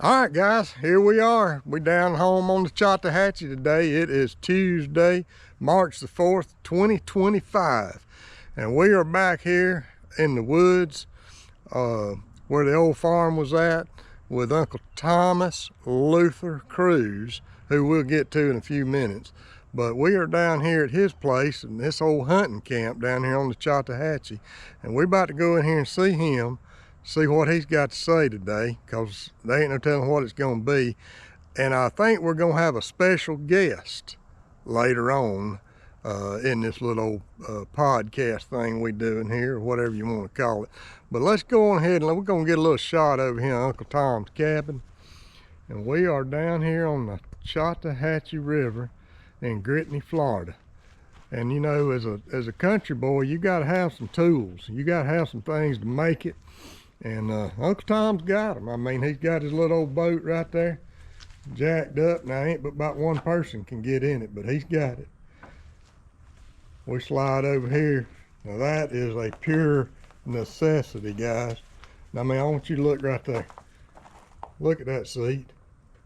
All right, guys, here we are. We down home on the Choctawhatchee today. It is Tuesday, March the 4th, 2025. And we are back here in the woods where the old farm was at with Uncle Thomas Luther Cruz, who we'll get to in a few minutes. But we are down here at his place in this old hunting camp down here on the Choctawhatchee. And we're about to go in here and see him, see what he's got to say today, because there ain't no telling what it's going to be. And I think we're going to have a special guest later on in this little podcast thing we do in here, or whatever you want to call it. But let's go on ahead and we're going to get a little shot over here at Uncle Tom's cabin. And we are down here on the Choctawhatchee River in Brittany, Florida. And you know, as a country boy, you got to have some tools. You got to have some things to make it. And Uncle Tom's got them. I mean, he's got his little old boat right there, jacked up. Now, ain't but about one person can get in it, but he's got it. We slide over here. Now, that is a pure necessity, guys. I mean, I want you to look right there. Look at that seat.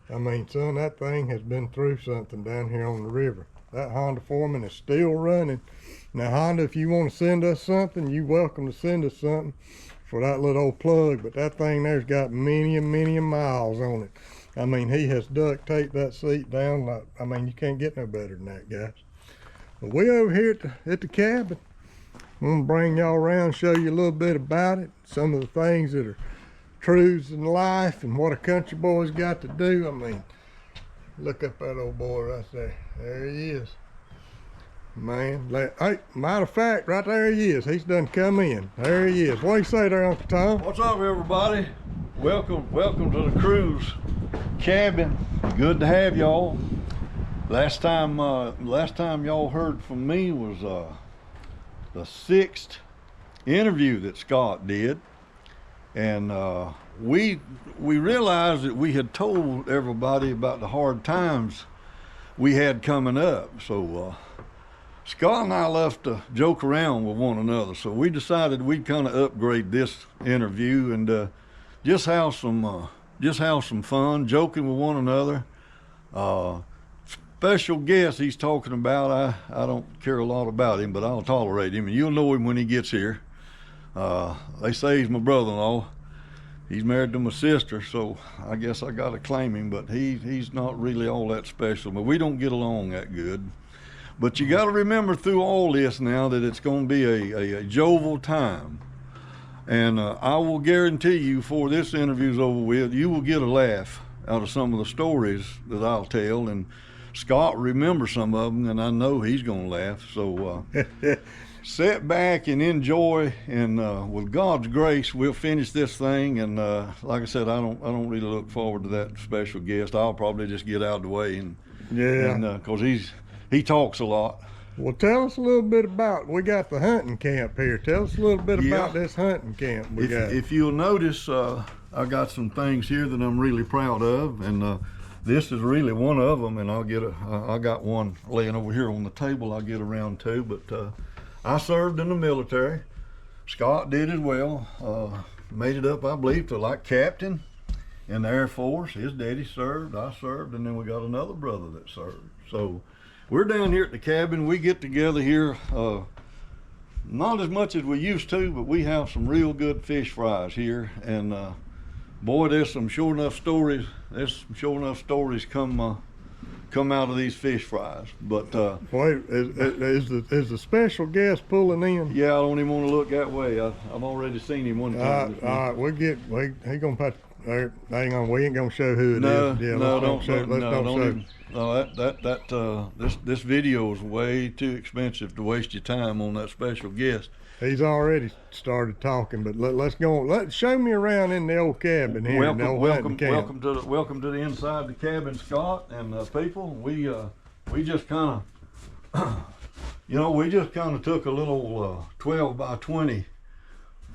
I mean, son, that thing has been through something down here on the river. That Honda Foreman is still running. Now, Honda, if you want to send us something, you're welcome to send us something for that little old plug, but that thing there's got many miles on it. I mean, he has duct taped that seat down like, I mean, you can't get no better than that, guys. But we over here at the cabin. I'm gonna bring y'all around, show you a little bit about it, some of the things that are truths in life and what a country boy's got to do. I mean, look up that old boy right there. There he is. Man, hey, matter of fact, right there he is. He's done come in. There he is. What do you say there, Uncle Tom? What's up, everybody? Welcome to the Cruz cabin. Good to have y'all. Last time y'all heard from me was the 6th interview that Scott did, and we realized that we had told everybody about the hard times we had coming up. So Scott and I love to joke around with one another, so we decided we'd kind of upgrade this interview and just have some fun, joking with one another. Special guest he's talking about, I don't care a lot about him, but I'll tolerate him, and you'll know him when he gets here. They say he's my brother-in-law. He's married to my sister, so I guess I gotta claim him, but he's not really all that special, but we don't get along that good. But you got to remember through all this now that it's going to be a jovial time. And I will guarantee you, before this interview's over with, you will get a laugh out of some of the stories that I'll tell. And Scott remembers some of them, and I know he's going to laugh. So sit back and enjoy. And with God's grace, we'll finish this thing. And like I said, I don't really look forward to that special guest. I'll probably just get out of the way and because he talks a lot. Well, tell us a little bit about, we got the hunting camp here. Tell us a little bit about this hunting camp we got. If you'll notice, I got some things here that I'm really proud of, and this is really one of them, and I got one laying over here on the table I'll get around to, but I served in the military. Scott did as well. Made it up, I believe, to like captain in the Air Force. His daddy served, I served, and then we got another brother that served. So we're down here at the cabin. We get together here, not as much as we used to, but we have some real good fish fries here. And boy, there's some sure enough stories. Come out of these fish fries. But wait, is the special guest pulling in? Yeah, I don't even want to look that way. I've already seen him one time. All right, he gonna put. Hang on, we ain't gonna show who it is. Yeah, don't show. No, this video is way too expensive to waste your time on that special guest. He's already started talking, but let's go. Show me around in the old cabin here. Welcome to the inside the cabin, Scott and people. We just kind of took a little 12 by 20,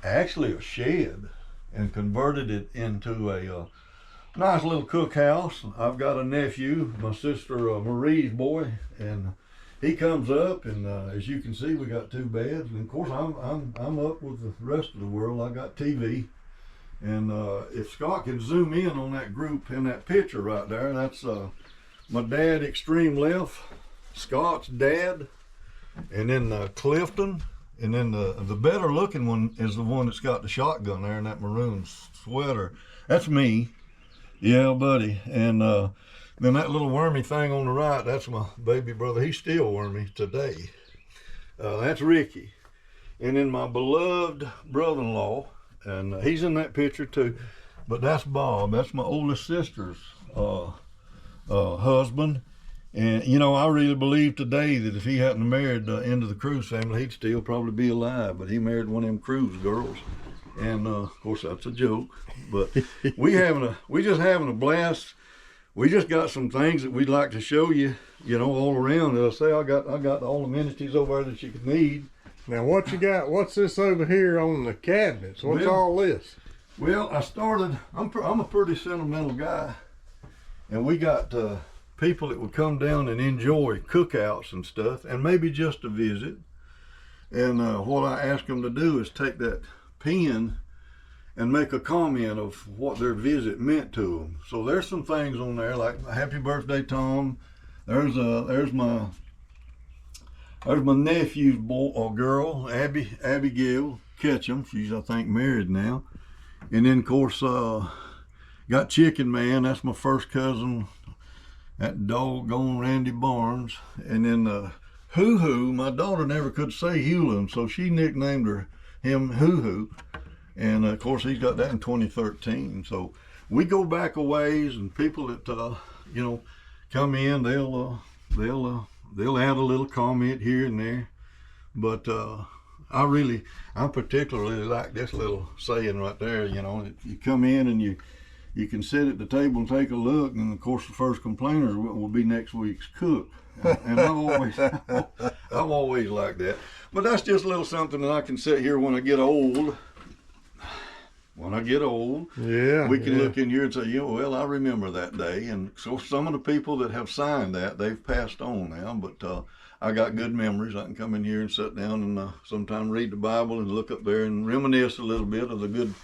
actually a shed, and converted it into a nice little cookhouse. I've got a nephew, my sister Marie's boy, and he comes up, and as you can see, we got 2 beds. And of course, I'm up with the rest of the world. I got TV, And if Scott can zoom in on that group in that picture right there, that's my dad extreme left, Scott's dad, and then Clifton, and then the better looking one is the one that's got the shotgun there in that maroon sweater. That's me. Yeah, buddy. And then that little wormy thing on the right, that's my baby brother. He's still wormy today. That's Ricky. And then my beloved brother-in-law, and he's in that picture too, but that's Bob. That's my oldest sister's husband. And you know, I really believe today that if he hadn't married into the Cruz family, he'd still probably be alive. But he married one of them Cruz girls, and of course that's a joke. But we just having a blast. We just got some things that we'd like to show you, you know, all around. As I say, I got all the amenities over there that you could need. Now what you got? What's this over here on the cabinets? What's all this? Well, I'm a pretty sentimental guy, and we got people that would come down and enjoy cookouts and stuff, and maybe just a visit. And what I ask them to do is take that pen and make a comment of what their visit meant to them. So there's some things on there like "Happy Birthday, Tom." There's my nephew's boy or girl, Abigail Ketchum. She's, I think, married now. And then of course got Chicken Man. That's my first cousin. That doggone Randy Barnes. And then Hoo Hoo. My daughter never could say Hewlin, so she nicknamed him Hoo Hoo. And of course he's got that in 2013. So we go back a ways, and people that you know, come in, they'll add a little comment here and there. But I particularly like this little saying right there. You know, you come in and you can sit at the table and take a look, and of course the first complainer will be next week's cook. And I've always liked that. But that's just a little something that I can sit here when I get old. When I get old, we can look in here and say, yeah, well, I remember that day. And so some of the people that have signed that, they've passed on now, but I got good memories. I can come in here and sit down and sometime read the Bible and look up there and reminisce a little bit of the good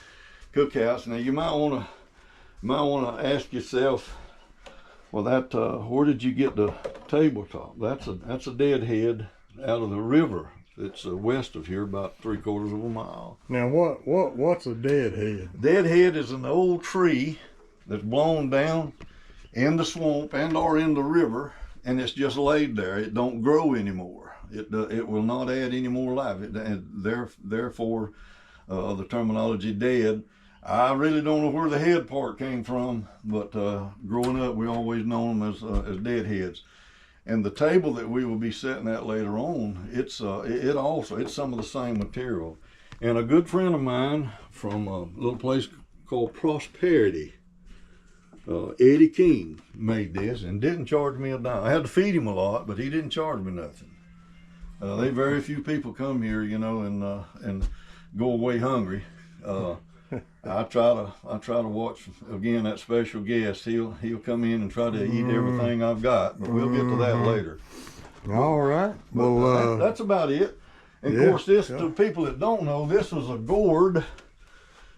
cookouts. Now you might want to ask yourself, well, that where did you get the tabletop? That's a deadhead out of the river. It's west of here, about 3/4 of a mile. Now, what's a deadhead? Deadhead is an old tree that's blown down in the swamp and or in the river, and it's just laid there. It don't grow anymore. It will not add any more life. Therefore, the terminology dead. I really don't know where the head part came from, but growing up, we always known them as deadheads. And the table that we will be sitting at later on, it's some of the same material. And a good friend of mine from a little place called Prosperity, Eddie King, made this and didn't charge me a dime. I had to feed him a lot, but he didn't charge me nothing. Very few people come here, you know, and go away hungry. I try to watch again that special guest. He'll come in and try to eat everything I've got, but we'll get to that later. All right. But well, that's about it. And of course, to people that don't know, this was a gourd,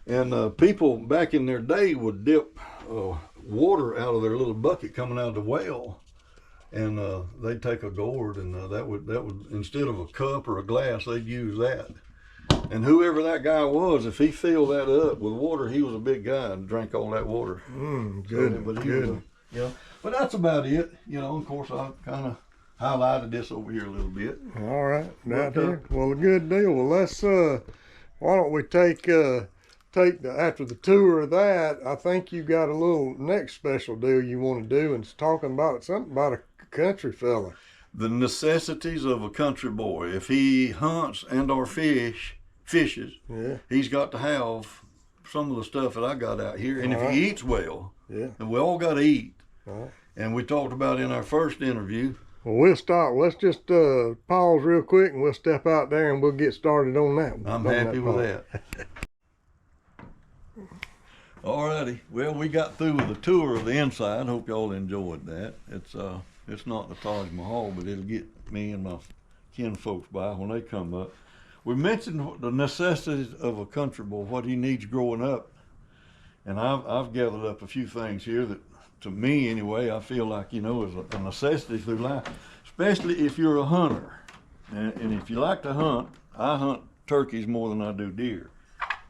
and people back in their day would dip water out of their little bucket coming out of the well, and they'd take a gourd, and that would instead of a cup or a glass, they'd use that. And whoever that guy was, if he filled that up with water, he was a big guy and drank all that water. Good. But that's about it. You know, of course, I kind of highlighted this over here a little bit. All right, here. Well, a good deal. Well, let's. Why don't we take after the tour of that? I think you got a little next special deal you want to do, and it's talking about something about a country fella. The necessities of a country boy. If he hunts and or fishes, he's got to have some of the stuff that I got out here. And if he eats well, and we all got to eat. And we talked about in our first interview. Well, we'll start. Let's just pause real quick, and we'll step out there, and we'll get started on that. I'm happy with that. Alrighty. Well, we got through with the tour of the inside. Hope y'all enjoyed that. It's not the Taj Mahal, but it'll get me and my kin folks by when they come up. We mentioned the necessities of a country boy, what he needs growing up. And I've gathered up a few things here that, to me anyway, I feel like, you know, is a necessity through life, especially if you're a hunter. And if you like to hunt, I hunt turkeys more than I do deer.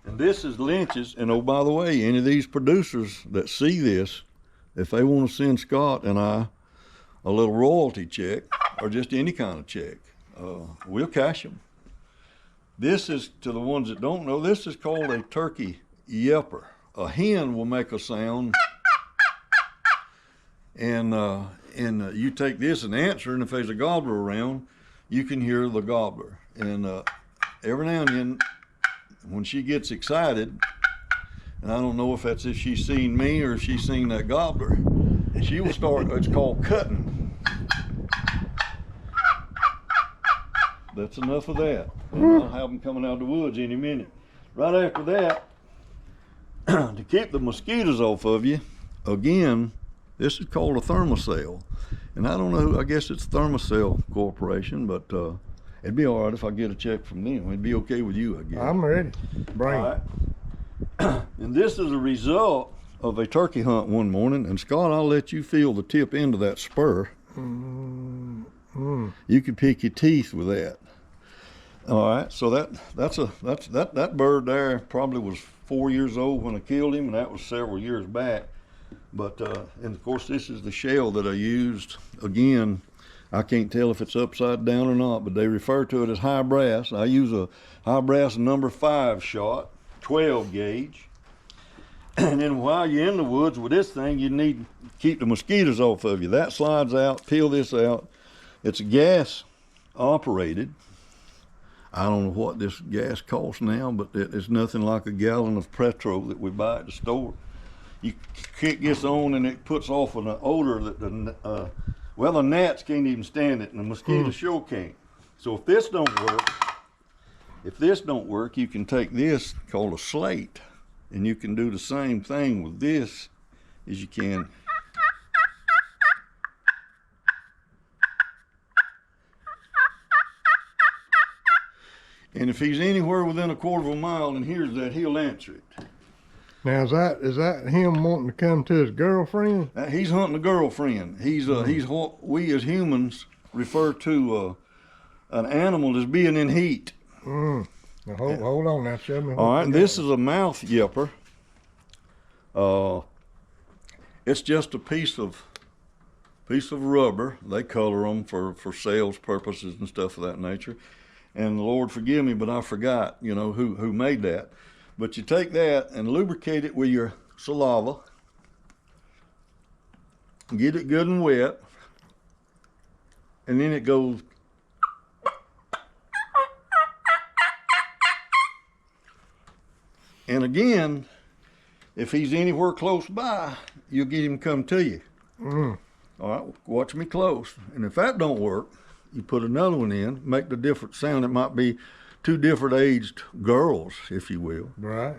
And this is Lynch's, and oh, by the way, any of these producers that see this, if they want to send Scott and I a little royalty check, or just any kind of check, we'll cash them. This is, to the ones that don't know, this is called a turkey yelper. A hen will make a sound, and you take this and answer, and if there's a gobbler around, you can hear the gobbler. And every now and then, when she gets excited, and I don't know if that's if she's seen me or if she's seen that gobbler, she will start, it's called cutting. That's enough of that. And I'll have them coming out of the woods any minute. Right after that, to keep the mosquitoes off of you, again, this is called a thermocell. And I don't know who, I guess it's Thermocell Corporation, but it'd be all right if I get a check from them. It'd be okay with you, I guess. I'm ready. Bring it. Right. And this is a result of a turkey hunt one morning. And Scott, I'll let you feel the tip end of that spur. You can pick your teeth with that. All right, so that bird there probably was 4 years old when I killed him, and that was several years back. But and of course this is the shell that I used. Again, I can't tell if it's upside down or not, but they refer to it as high brass. I use a high brass number 5 shot, 12 gauge. And then while you're in the woods with this thing, you need to keep the mosquitoes off of you. That slides out, peel this out. It's gas operated. I don't know what this gas costs now, but it's nothing like a gallon of petrol that we buy at the store. You kick this on and it puts off an odor that the gnats can't even stand it, and the mosquitoes sure can't. So if this don't work, you can take this called a slate, and you can do the same thing with this as you can. And if he's anywhere within a quarter of a mile and hears that, he'll answer it. Now is that him wanting to come to his girlfriend? He's hunting a girlfriend. He's what we as humans refer to an animal as being in heat. Now hold on now, show me. All right, this is a mouth yelper. It's just a piece of rubber. They color them for sales purposes and stuff of that nature. And Lord forgive me, but I forgot, you know, who made that. But you take that and lubricate it with your saliva. Get it good and wet. And then it goes. And again, if he's anywhere close by, you'll get him to come to you. All right, watch me close. And if that don't work, you put another one in, make the different sound. It might be 2 different aged girls, if you will. Right.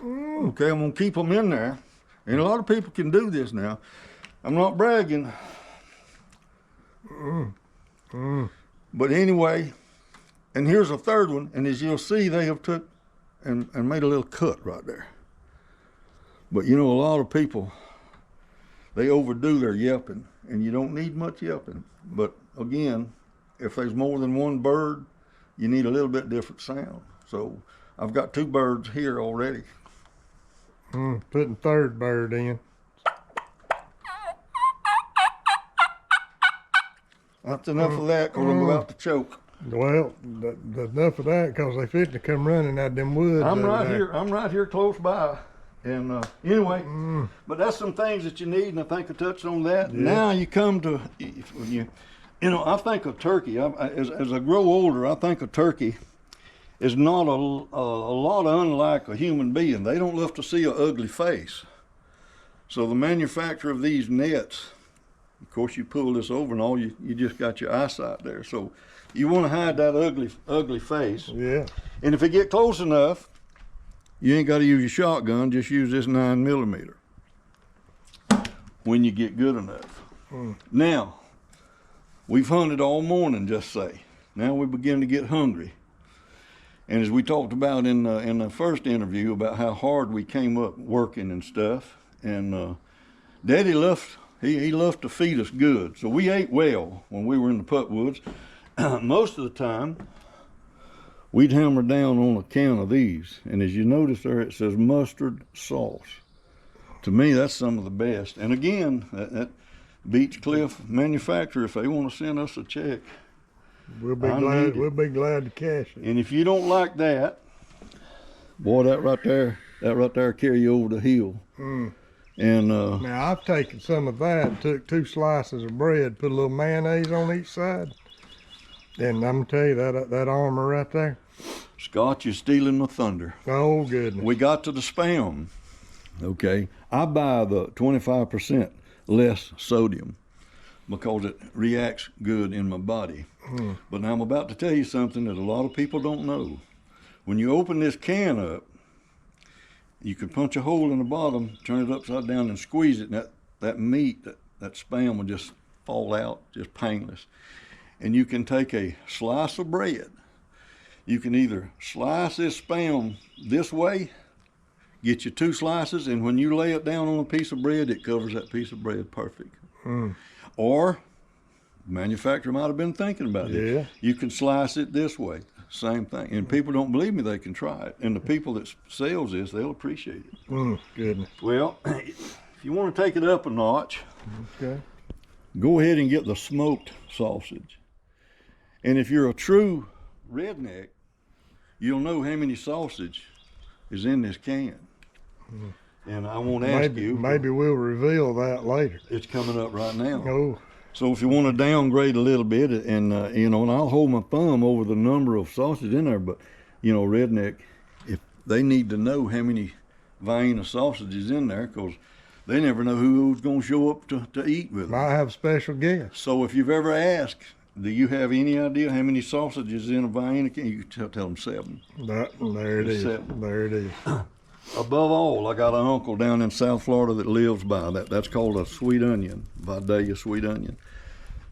Okay, I'm gonna keep them in there. And a lot of people can do this now. I'm not bragging. But anyway, and here's a third one, and as you'll see, they have took and made a little cut right there. But you know, a lot of people, they overdo their yelping, and you don't need much yelping. But again, if there's more than one bird, you need a little bit different sound. So I've got 2 birds here already. Putting third bird in. That's enough of that, because I'm about to choke. Well, enough of that, because they fit to come running out them woods. I'm right here close by. And anyway, but that's some things that you need, and I think I touched on that. Yeah. Now you come to, when you know, I think a turkey, as I grow older, I think a turkey is not a lot unlike a human being. They don't love to see an ugly face. So the manufacturer of these nets, of course, you pull this over and all you just got your eyesight there. So you want to hide that ugly face. Yeah. And if it get close enough, you ain't got to use your shotgun, just use this 9mm when you get good enough. Now, we've hunted all morning, just say. Now we begin to get hungry. And as we talked about in the first interview about how hard we came up working and stuff, and Daddy loved he loved to feed us good, so we ate well when we were in the put woods. Most of the time, we'd hammer down on a can of these, and as you notice there, it says mustard sauce. To me, that's some of the best. And again, that Beach Cliff manufacturer, if they want to send us a check, we'll be glad to cash it. And if you don't like that, boy, that right there carry you over the hill. And now I've taken some of that, took 2 slices of bread, put a little mayonnaise on each side, and I'm gonna tell you that armor right there. Scott, you're stealing my thunder. Oh goodness. We got to the spam. Okay, I buy the 25% less sodium because it reacts good in my body. But now I'm about to tell you something that a lot of people don't know. When you open this can up, you can punch a hole in the bottom, turn it upside down and squeeze it, and that meat, that spam will just fall out, just painless. And you can take a slice of bread. You can either slice this spam this way, get you 2 slices, and when you lay it down on a piece of bread, it covers that piece of bread perfect. Or, the manufacturer might have been thinking about it. You can slice it this way, same thing. And people don't believe me, they can try it. And the people that sells this, they'll appreciate it. Goodness. Well, if you want to take it up a notch, okay, go ahead and get the smoked sausage. And if you're a true redneck, you'll know how many sausage is in this can. And I won't ask you. Maybe we'll reveal that later. It's coming up right now. Oh. So if you want to downgrade a little bit, and and I'll hold my thumb over the number of sausage in there, but redneck, if they need to know how many vein of sausage is in there, because they never know who's going to show up to eat with them. Might have special guests. So if you've ever asked, do you have any idea how many sausages in a vein? You can tell them 7. There it is. 7. There it is. Above all, I got an uncle down in South Florida that lives by that. That's called a sweet onion, Vidalia sweet onion.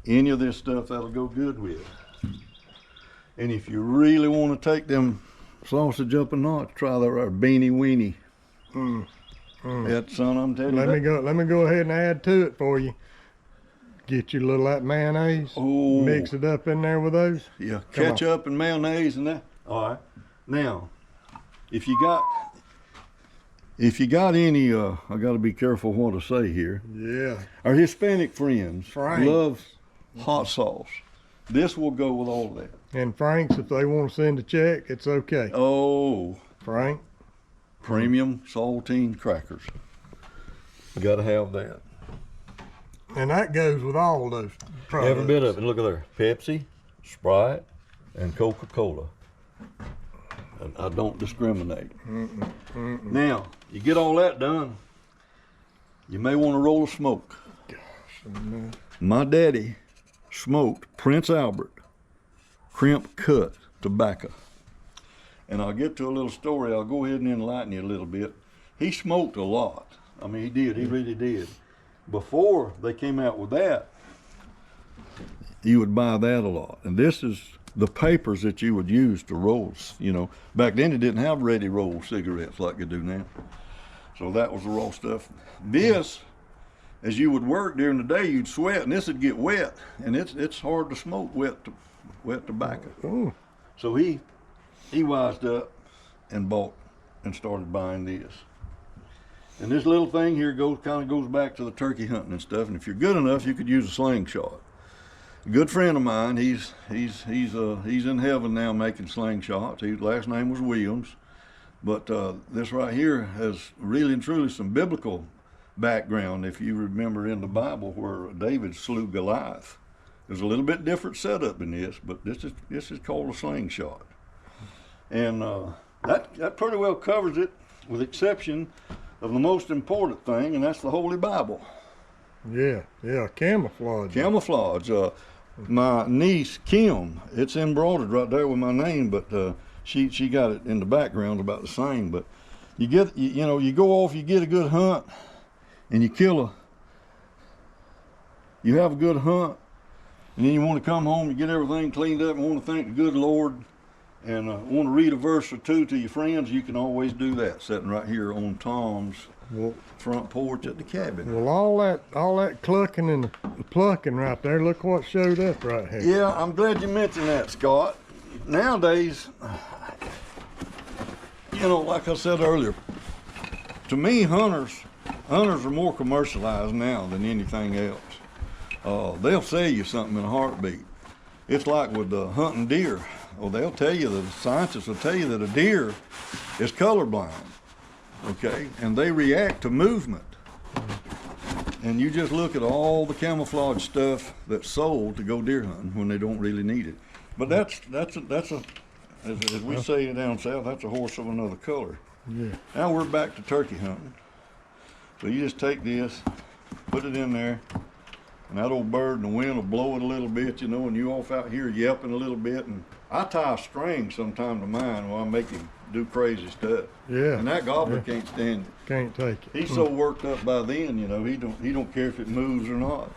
Any of this stuff that'll go good with. And if you really want to take them sausage up a notch, try that right beanie weenie. That son, I'm telling you. Let me go ahead and add to it for you. Get you a little of that mayonnaise. Oh. Mix it up in there with those. Yeah, ketchup and mayonnaise and that. All right. Now, if you got any, I got to be careful what I say here. Yeah. Our Hispanic friends love hot sauce. This will go with all of that. And Frank's, if they want to send a check, it's okay. Oh. Frank. Premium saltine crackers. You got to have that. And that goes with all those products. Every bit of it. Look at there. Pepsi, Sprite, and Coca-Cola. And I don't discriminate. Now, you get all that done, you may want to roll a smoke. My daddy smoked Prince Albert crimp cut tobacco. And I'll get to a little story. I'll go ahead and enlighten you a little bit. He smoked a lot. I mean, he did. He really did. Before they came out with that, you would buy that a lot. And this is the papers that you would use to roll. Back then they didn't have ready roll cigarettes like they do now. So that was the raw stuff. This, as you would work during the day, you'd sweat, and this would get wet, and it's hard to smoke wet tobacco. Ooh. So he wised up and bought and started buying this. And this little thing here kind of goes back to the turkey hunting and stuff. And if you're good enough, you could use a slingshot. A good friend of mine, he's in heaven now making slingshots. His last name was Williams. But this right here has really and truly some biblical background. If you remember in the Bible where David slew Goliath, there's a little bit different setup in this, but this is called a slingshot. And that pretty well covers it, with exception of the most important thing, and that's the Holy Bible. Yeah, camouflage. Camouflage. My niece Kim, it's embroidered right there with my name, but she got it in the background about the same. But you go off, you get a good hunt, and you have a good hunt, and then you want to come home, you get everything cleaned up, and want to thank the good Lord And want to read a verse or two to your friends, you can always do that, sitting right here on Tom's front porch at the cabin. Well, all that clucking and the plucking right there, look what showed up right here. Yeah, I'm glad you mentioned that, Scott. Nowadays, you know, like I said earlier, to me, hunters are more commercialized now than anything else. They'll sell you something in a heartbeat. It's like with hunting deer. Well, they'll tell you, the scientists will tell you that a deer is colorblind, okay? And they react to movement. And you just look at all the camouflage stuff that's sold to go deer hunting when they don't really need it. But that's as we say down south, that's a horse of another color. Yeah. Now we're back to turkey hunting. So you just take this, put it in there, and that old bird in the wind will blow it a little bit, you know, and you off out here yelping a little bit. And I tie a string sometime to mine while I make him do crazy stuff. Yeah. And that gobbler can't stand it. Can't take it. He's so worked up by then, you know, he don't care if it moves or not.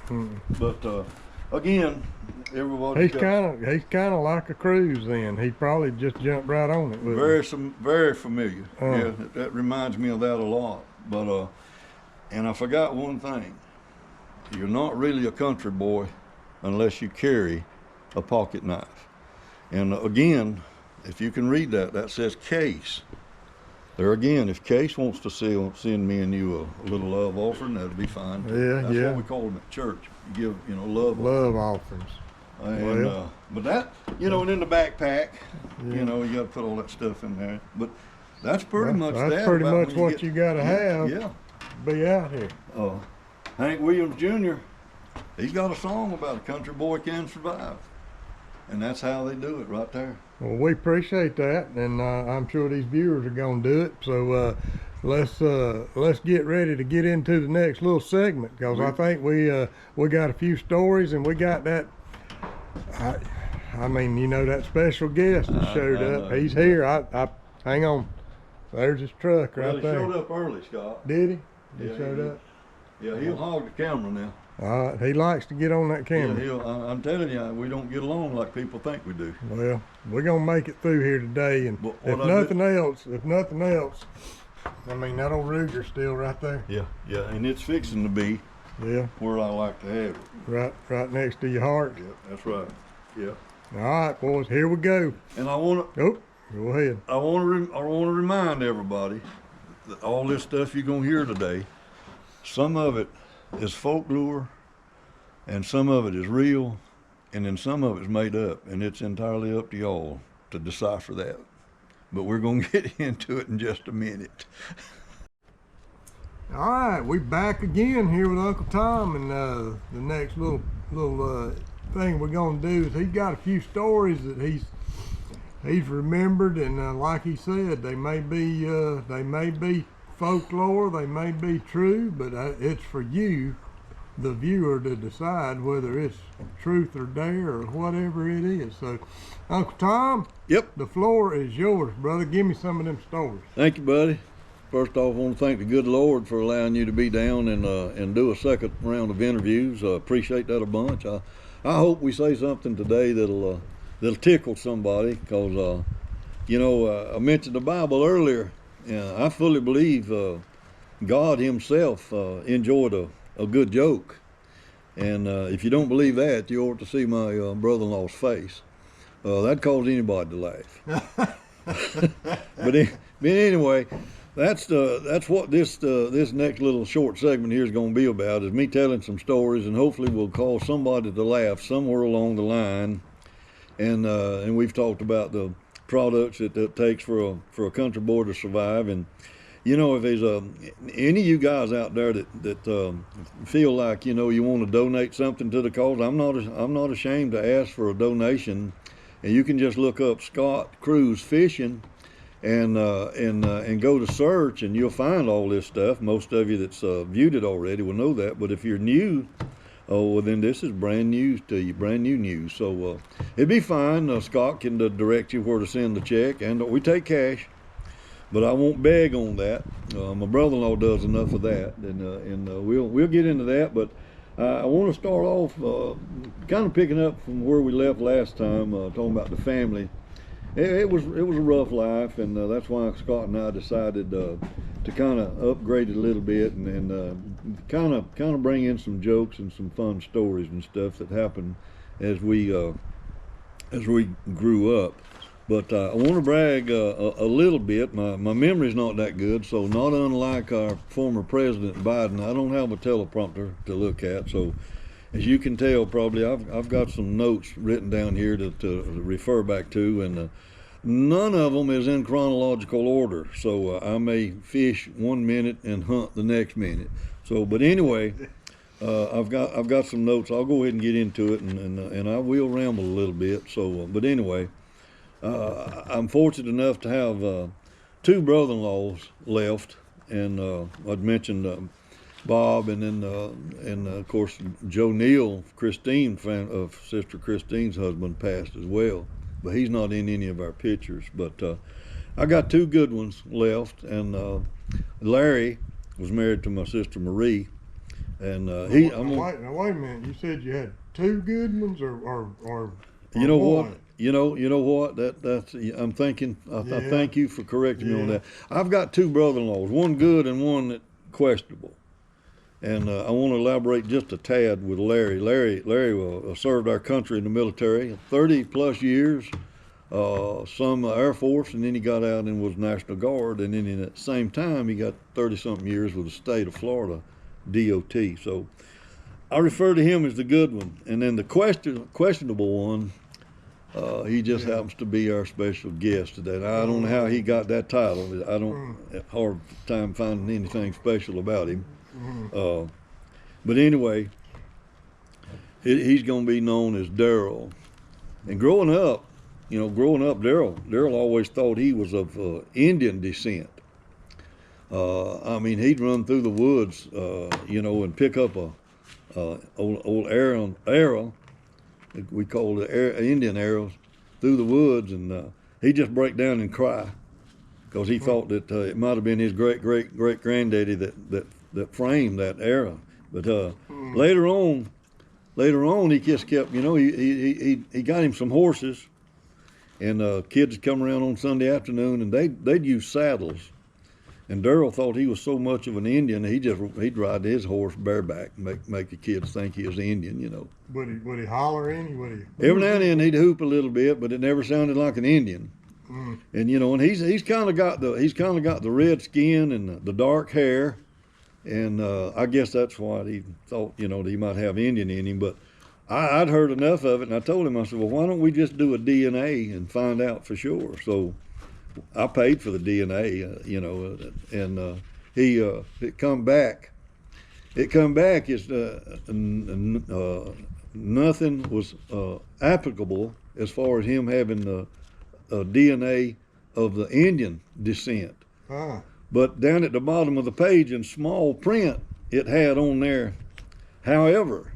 But again, everybody. He's kind of like a cruise. Then he probably just jumped right on it. Very familiar. Yeah, that reminds me of that a lot. But and I forgot one thing. You're not really a country boy unless you carry a pocket knife. And again, if you can read that, that says Case. There again, if Case wants to send me and you a little love offering, that'd be fine. Yeah, That's what we call them at church. You give, love offerings. And, but that, and in the backpack, you got to put all that stuff in there. But that's pretty much that. That's pretty much what you got to have. Yeah. Be out here. Hank Williams Jr., he's got a song about a country boy can survive. And that's how they do it right there. Well, we appreciate that, and I'm sure these viewers are going to do it. So let's get ready to get into the next little segment, because I think we got a few stories, and we got that. I mean, that special guest that showed up. He's here. I hang on. There's his truck right there. He showed up early, Scott. Did he? He showed up. Yeah, he'll hog the camera now. He likes to get on that camera. Yeah, I'm telling you, we don't get along like people think we do. Well, we're gonna make it through here today, and if nothing else, I mean, that old Ruger's still right there. Yeah, and it's fixing to be. Yeah. Where I like to have it. Right next to your heart. Yeah, that's right. Yeah. All right, boys, here we go. And I want to. Oh, go ahead. I want to remind everybody that all this stuff you're gonna hear today, some of it is folklore, and some of it is real, and then some of it's made up, and it's entirely up to y'all to decipher that. But we're gonna get into it in just a minute. All right, we back again here with Uncle Tom, and the next little thing we're gonna do is he's got a few stories that he's remembered, and like he said, they may be folklore, they may be true, but it's for you, the viewer, to decide whether it's truth or dare or whatever it is. So, Uncle Tom, the floor is yours, brother. Give me some of them stories. Thank you, buddy. First off, I want to thank the good Lord for allowing you to be down and do a second round of interviews. I appreciate that a bunch. I hope we say something today that'll tickle somebody, because I mentioned the Bible earlier. I fully believe God himself enjoyed a good joke. And if you don't believe that, you ought to see my brother-in-law's face. That'd cause anybody to laugh. But anyway, that's what this next little short segment here is going to be about, is me telling some stories, and hopefully we'll cause somebody to laugh somewhere along the line. And we've talked about the products that it takes for a country boy to survive. And if there's any of you guys out there that feel like you want to donate something to the cause, I'm not ashamed to ask for a donation. And you can just look up Scott Cruz Fishing and go to search, and you'll find all this stuff. Most of you that's viewed it already will know that, but if you're new, then this is brand new to you, brand new news. So it'd be fine. Scott can direct you where to send the check, and we take cash, but I won't beg on that. My brother-in-law does enough of that, and we'll get into that. But I want to start off kind of picking up from where we left last time, talking about the family. It was a rough life, and that's why Scott and I decided to kind of upgrade it a little bit and kind of bring in some jokes and some fun stories and stuff that happened as we grew up. But I want to brag a little bit. My memory's not that good, so not unlike our former President Biden, I don't have a teleprompter to look at. So as you can tell, probably I've got some notes written down here to refer back to, and none of them is in chronological order. So I may fish 1 minute and hunt the next minute. So, but anyway, I've got some notes. I'll go ahead and get into it, and I will ramble a little bit. So, but anyway, I'm fortunate enough to have 2 brother-in-laws left, and I'd mentioned Bob, and then and of course Joe Neal, Sister Christine's husband, passed as well, but he's not in any of our pictures. But I got 2 good ones left, and Larry was married to my sister Marie, and now wait a minute. You said you had 2 good ones, or you know one? what? You know what? That's I'm thinking. I thank you for correcting me on that. I've got 2 brother-in-laws, one good and one questionable. And I want to elaborate just a tad with Larry. Larry served our country in the military 30 plus years, some Air Force, and then he got out and was National Guard, and then in that same time he got 30-something years with the state of Florida, DOT. So I refer to him as the good one. And then the questionable one, he just happens to be our special guest today. I don't know how he got that title. I don't have a hard time finding anything special about him. But anyway, he's going to be known as Daryl. And growing up, Daryl always thought he was of Indian descent. I mean, he'd run through the woods, and pick up a old arrow. We called it Indian arrows, through the woods, and he'd just break down and cry because he thought that it might have been his great granddaddy that framed that arrow. But later on, he just kept, he got him some horses, and kids would come around on Sunday afternoon, and they'd use saddles. And Daryl thought he was so much of an Indian, he'd ride his horse bareback, make the kids think he was Indian, Would he holler any? Every now and then he'd hoop a little bit, but it never sounded like an Indian. And and he's kind of got the red skin and the dark hair, and I guess that's why he thought that he might have Indian in him. But I'd heard enough of it, and I told him, I said, well, why don't we just do a DNA and find out for sure? So I paid for the DNA, and it come back. It come back is nothing was applicable as far as him having the DNA of the Indian descent. But down at the bottom of the page in small print, it had on there, however,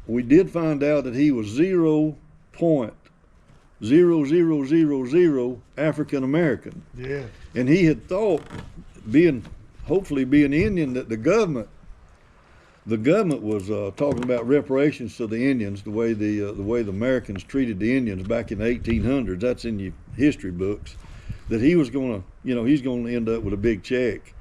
we did find out that he was 0.0000 African American. Yeah. And he had thought, hopefully being Indian, that the government was talking about reparations to the Indians, the way the Americans treated the Indians back in the 1800s. That's in your history books. That he was going to, he's going to end up with a big check.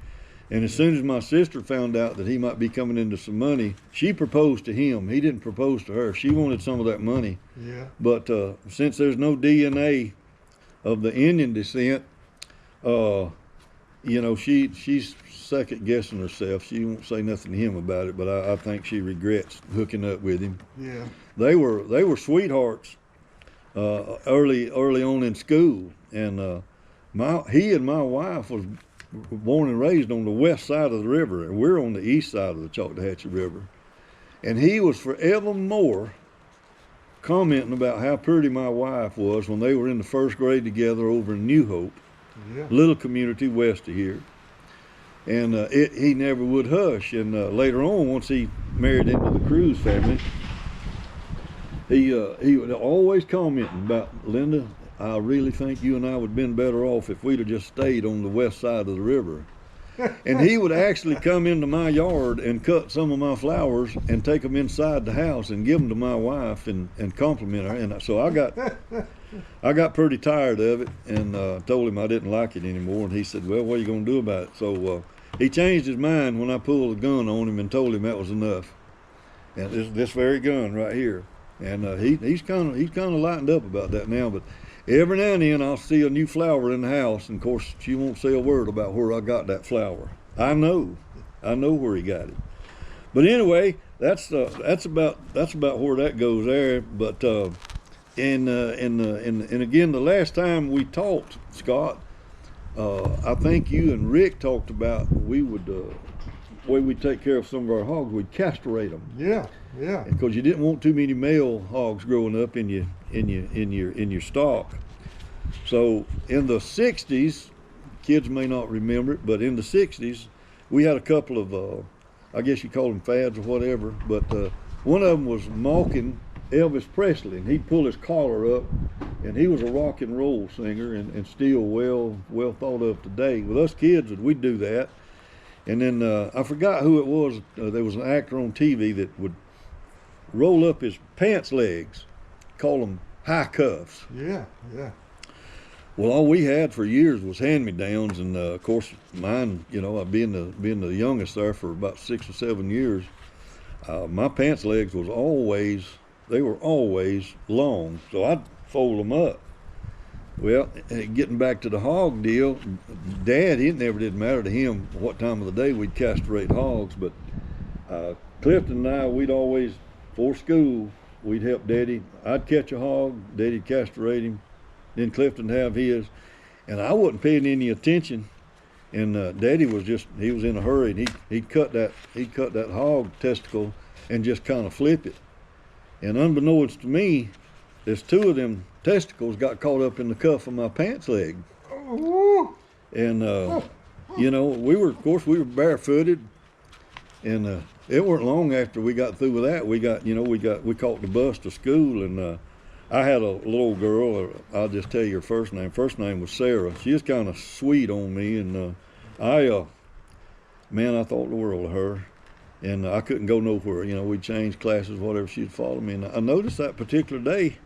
And as soon as my sister found out that he might be coming into some money, she proposed to him. He didn't propose to her. She wanted some of that money. Yeah. But since there's no DNA of the Indian descent, she's second guessing herself. She won't say nothing to him about it, but I think she regrets hooking up with him. Yeah. They were sweethearts early on in school, and he and my wife was born and raised on the west side of the river, and we're on the east side of the Choctawhatchee River. And he was forevermore commenting about how pretty my wife was when they were in the first grade together over in New Hope, little community west of here. And he never would hush. And later on, once he married into the Cruz family, he would always commenting about, Linda, I really think you and I would have been better off if we'd have just stayed on the west side of the river. And he would actually come into my yard and cut some of my flowers and take them inside the house and give them to my wife and compliment her. And so I got I got pretty tired of it and told him I didn't like it anymore. And he said, well, what are you going to do about it? So he changed his mind when I pulled the gun on him and told him that was enough. And this very gun right here. And he's kind of lightened up about that now. But every now and then I'll see a new flower in the house, and of course she won't say a word about where I got that flower. I know where he got it. But anyway, that's about where that goes there. But and again, the last time we talked, Scott, I think you and Rick talked about we would way we'd take care of some of our hogs, we'd castrate them. Yeah. Because you didn't want too many male hogs growing up in your stock. So in the 60s, kids may not remember it, but in the 60s, we had a couple of, I guess you call them fads or whatever, but one of them was mocking Elvis Presley, and he'd pull his collar up, and he was a rock and roll singer and still well thought of today. With us kids, we'd do that. And then I forgot who it was. There was an actor on TV that would roll up his pants legs, call them high cuffs. Yeah. Well, all we had for years was hand-me-downs, and of course mine, I've being the youngest there for about 6 or 7 years. My pants legs was always long, so I'd fold them up. Well, getting back to the hog deal, Dad, it never did matter to him what time of the day we'd castrate hogs, but Clifton and I, we'd always, before school, we'd help Daddy. I'd catch a hog, Daddy'd castrate him, then Clifton'd have his, and I wasn't paying any attention. And Daddy was he was in a hurry, and he'd cut that hog testicle and just kind of flip it. And unbeknownst to me, there's 2 of them testicles got caught up in the cuff of my pants leg. And we were barefooted, and it weren't long after we got through with that. We caught the bus to school, and I had a little girl. I'll just tell you her first name. First name was Sarah. She was kind of sweet on me, and I thought the world of her. And I couldn't go nowhere. We'd change classes, whatever. She'd follow me. And I noticed that particular day,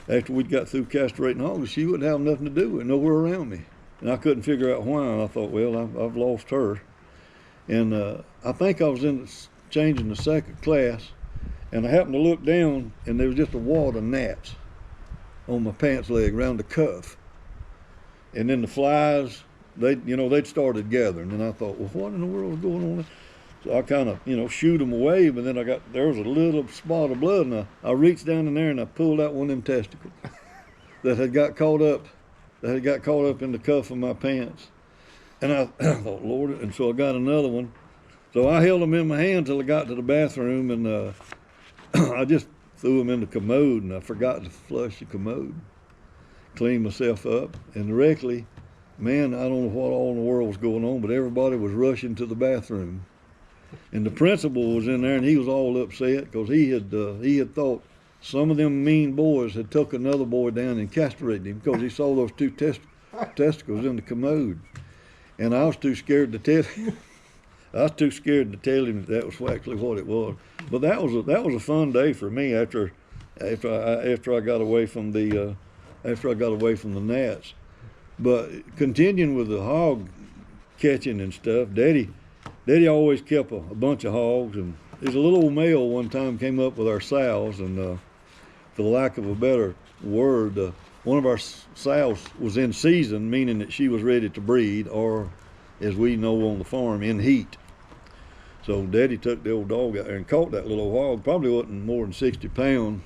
after we'd got through castrating hogs, she wouldn't have nothing to do with it, nowhere around me. And I couldn't figure out why. And I thought, well, I've lost her. And I think I was changing the second class, and I happened to look down, and there was just a wad of gnats on my pants leg around the cuff. And then the flies, they'd started gathering. And I thought, well, what in the world is going on there? So I kind of, shooed them away, but then there was a little spot of blood, and I reached down in there and I pulled out one of them testicles that had got caught up in the cuff of my pants. And I thought, Lord, and so I got another one. So I held them in my hand till I got to the bathroom, and I just threw them in the commode, and I forgot to flush the commode, cleaned myself up, and directly, man, I don't know what all in the world was going on, but everybody was rushing to the bathroom. And the principal was in there, and he was all upset because he had thought some of them mean boys had took another boy down and castrated him because he saw those 2 testicles in the commode. And I was too scared to tell him. That was actually what it was. But that was a fun day for me after I got away from the gnats. But continuing with the hog catching and stuff, Daddy always kept a bunch of hogs, and there's a little old male one time came up with our sows, and for the lack of a better word, one of our sows was in season, meaning that she was ready to breed, or as we know on the farm, in heat. So Daddy took the old dog out there and caught that little hog, probably wasn't more than 60 pounds.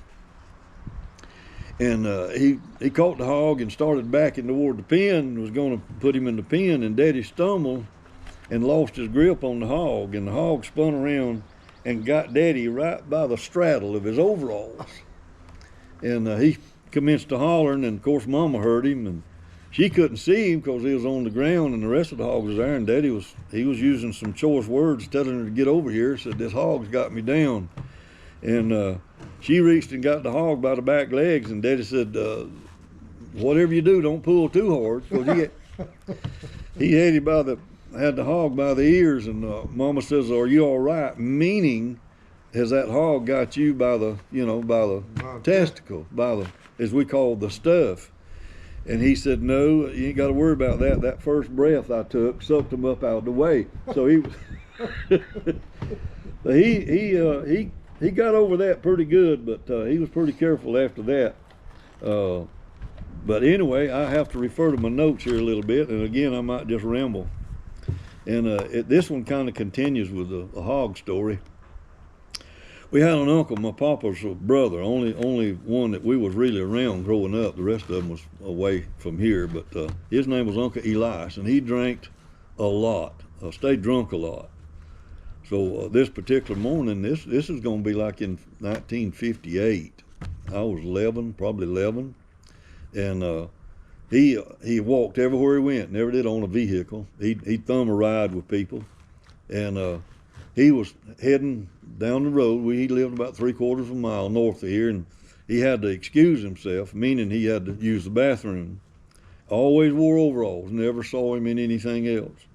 And he caught the hog and started backing toward the pen and was going to put him in the pen, and Daddy stumbled and lost his grip on the hog, and the hog spun around and got Daddy right by the straddle of his overalls. And he commenced to hollering, and of course Mama heard him, and she couldn't see him because he was on the ground, and the rest of the hog was there, and Daddy was using some choice words telling her to get over here. Said, this hog's got me down. And she reached and got the hog by the back legs, and Daddy said, whatever you do, don't pull too hard, because he had the hog by the ears, and Mama says, are you all right? Meaning, has that hog got you by the testicle, by as we call the stuff. And he said, no, you ain't got to worry about that. That first breath I took sucked him up out of the way. So he he got over that pretty good, but he was pretty careful after that. But anyway, I have to refer to my notes here a little bit, and again, I might just ramble. And this one kind of continues with a hog story. We had an uncle, my papa's brother, only one that we was really around growing up. The rest of them was away from here, but his name was Uncle Elias, and he drank a lot, stayed drunk a lot. So this particular morning, this is going to be like in 1958. I was 11, probably 11, and he walked everywhere he went. Never did own a vehicle. He'd thumb a ride with people, and he was heading down the road. He lived about 3/4 of a mile north of here, and he had to excuse himself, meaning he had to use the bathroom. Always wore overalls. Never saw him in anything else.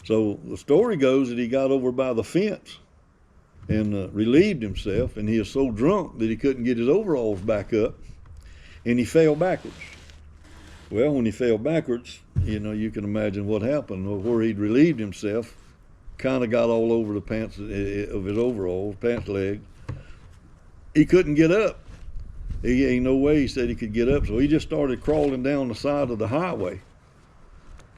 So the story goes that he got over by the fence and relieved himself, and he was so drunk that he couldn't get his overalls back up, and he fell backwards. Well, when he fell backwards, you know, you can imagine what happened. Where he'd relieved himself kind of got all over the pants of his overalls, pants leg. He couldn't get up. He ain't no way he said he could get up, so he just started crawling down the side of the highway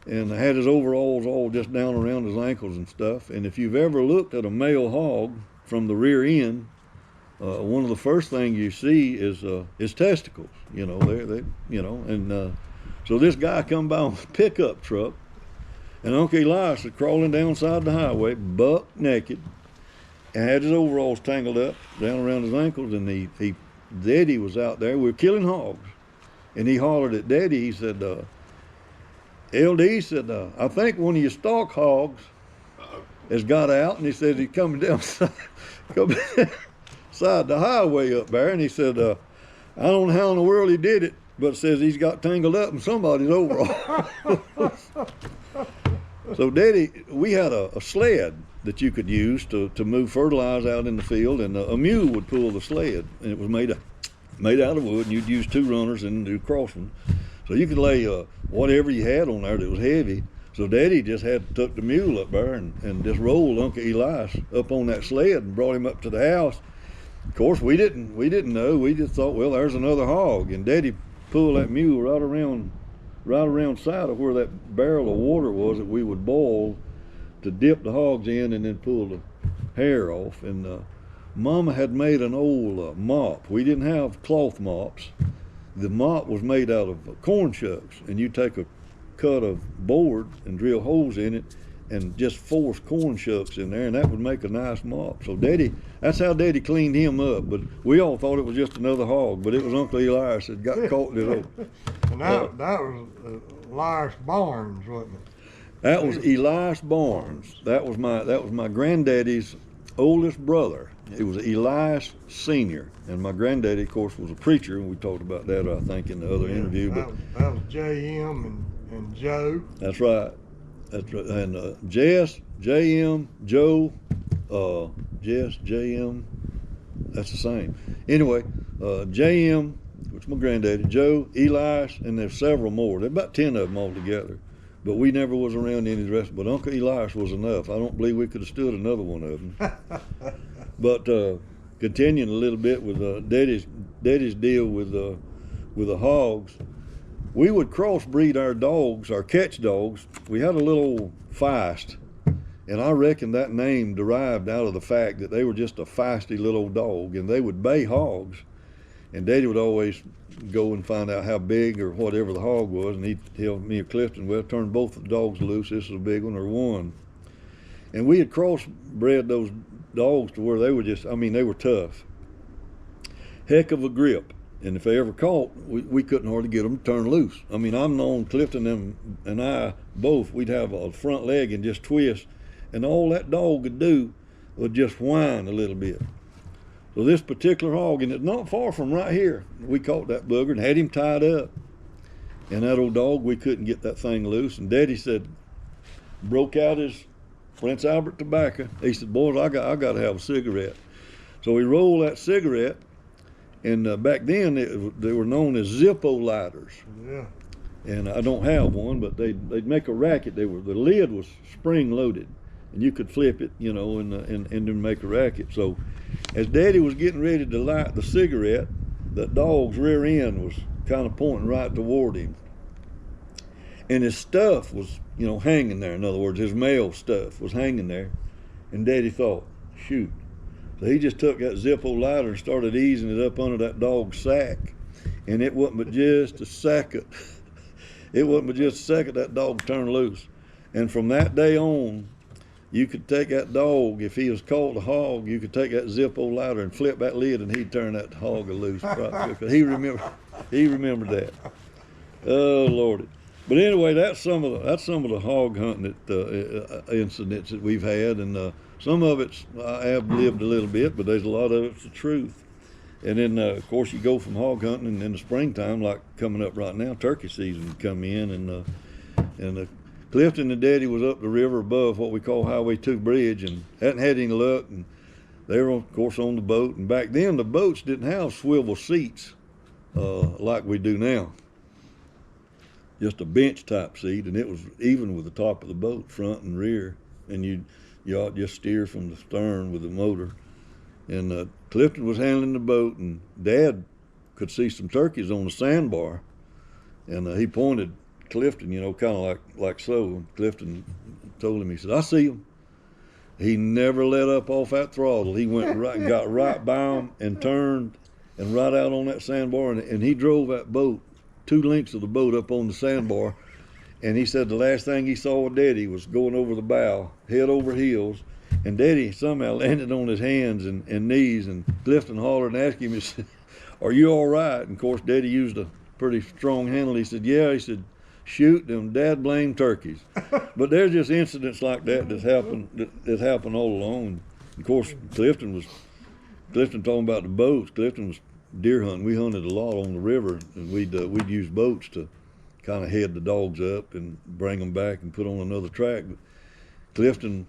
and had his overalls all just down around his ankles and stuff. And if you've ever looked at a male hog from the rear end, one of the first things you see is his testicles. You know, they you know, and so this guy come by with a pickup truck, and Uncle Elias was crawling down the side of the highway, buck naked, and had his overalls tangled up down around his ankles. And Daddy was out there. We were killing hogs, and he hollered at Daddy. He said, LD said, I think one of your stock hogs has got out, and he said he's coming down side the highway up there, and he said, I don't know how in the world he did it, but it says he's got tangled up in somebody's overall. So Daddy, we had a sled that you could use to move fertilizer out in the field, and a mule would pull the sled, and it was made out of wood, and you'd use 2 runners and do crossing. So you could lay whatever you had on there that was heavy. So Daddy just had to tuck the mule up there and just rolled Uncle Elias up on that sled and brought him up to the house. Of course, we didn't know. We just thought, well, there's another hog. And Daddy pulled that mule right around side of where that barrel of water was that we would boil to dip the hogs in and then pull the hair off. And Mama had made an old mop. We didn't have cloth mops. The mop was made out of corn shucks, and you take a cut of board and drill holes in it and just force corn shucks in there, and that would make a nice mop. So Daddy, that's how Daddy cleaned him up. But we all thought it was just another hog, but it was Uncle Elias that got caught in it. And that was Elias Barnes, wasn't it? That was Elias Barnes. That was my granddaddy's oldest brother. It was Elias Sr. And my granddaddy, of course, was a preacher, and we talked about that, I think, in the other interview. That was J.M. and Joe. That's right. That's right. And Jess, J.M., Joe, Jess, J.M., that's the same. Anyway, J.M., which is my granddaddy, Joe, Elias, and there's several more. There's about 10 of them all together. But we never was around any of the rest. But Uncle Elias was enough. I don't believe we could have stood another one of them. But continuing a little bit with Daddy's deal with the hogs, we would crossbreed our dogs, our catch dogs. We had a little feist, and I reckon that name derived out of the fact that they were just a feisty little dog, and they would bay hogs. And Daddy would always go and find out how big or whatever the hog was, and he'd tell me or Clifton, well, turn both of the dogs loose, this is a big one or one. And we had crossbred those dogs to where they were just, they were tough. Heck of a grip. And if they ever caught, we couldn't hardly get them to turn loose. I've known Clifton and I both, we'd have a front leg and just twist, and all that dog could do was just whine a little bit. So this particular hog, and it's not far from right here, we caught that bugger and had him tied up. And that old dog, we couldn't get that thing loose. And Daddy said, broke out his Prince Albert tobacco. He said, boys, I got to have a cigarette. So he rolled that cigarette, And back then they were known as Zippo lighters. Yeah. And I don't have one, but they'd make a racket. The lid was spring loaded, and you could flip it, you know, and then make a racket. So as Daddy was getting ready to light the cigarette, the dog's rear end was kind of pointing right toward him, and his stuff was, you know, hanging there. In other words, his male stuff was hanging there, and Daddy thought, shoot. So he just took that Zippo lighter and started easing it up under that dog's sack, and it wasn't but just a second. It wasn't but just a second that dog turned loose. And from that day on, you could take that dog, if he was caught a hog, you could take that Zippo lighter and flip that lid, and he'd turn that hog loose. He remembered that. Oh Lordy! But anyway, that's some of the hog hunting incidents that we've had, and some of it's I have lived a little bit, but there's a lot of it's the truth. And then, of course, you go from hog hunting, and in the springtime, like coming up right now, turkey season come in, and Clifton and Daddy was up the river above what we call Highway 2 Bridge, and hadn't had any luck, and they were, of course, on the boat. And back then, the boats didn't have swivel seats like we do now. Just a bench type seat, and it was even with the top of the boat, front and rear, and you ought just steer from the stern with the motor. And Clifton was handling the boat, and Dad could see some turkeys on the sandbar, and he pointed Clifton, you know, kind of like so. And Clifton told him, he said, "I see them." He never let up off that throttle. He went right, got right by them, and turned, and right out on that sandbar, and he drove that boat 2 lengths of the boat up on the sandbar. And he said the last thing he saw of Daddy was going over the bow, head over heels. And Daddy somehow landed on his hands and knees, and Clifton hollered and asked him, he said, "Are you all right?" And of course, Daddy used a pretty strong handle. He said, "Yeah." He said, "Shoot them dad blame turkeys." But there's just incidents like that that happen all along. Of course, Clifton talking about the boats. Clifton was deer hunting. We hunted a lot on the river, and we'd use boats to kind of head the dogs up and bring them back and put on another track. But Clifton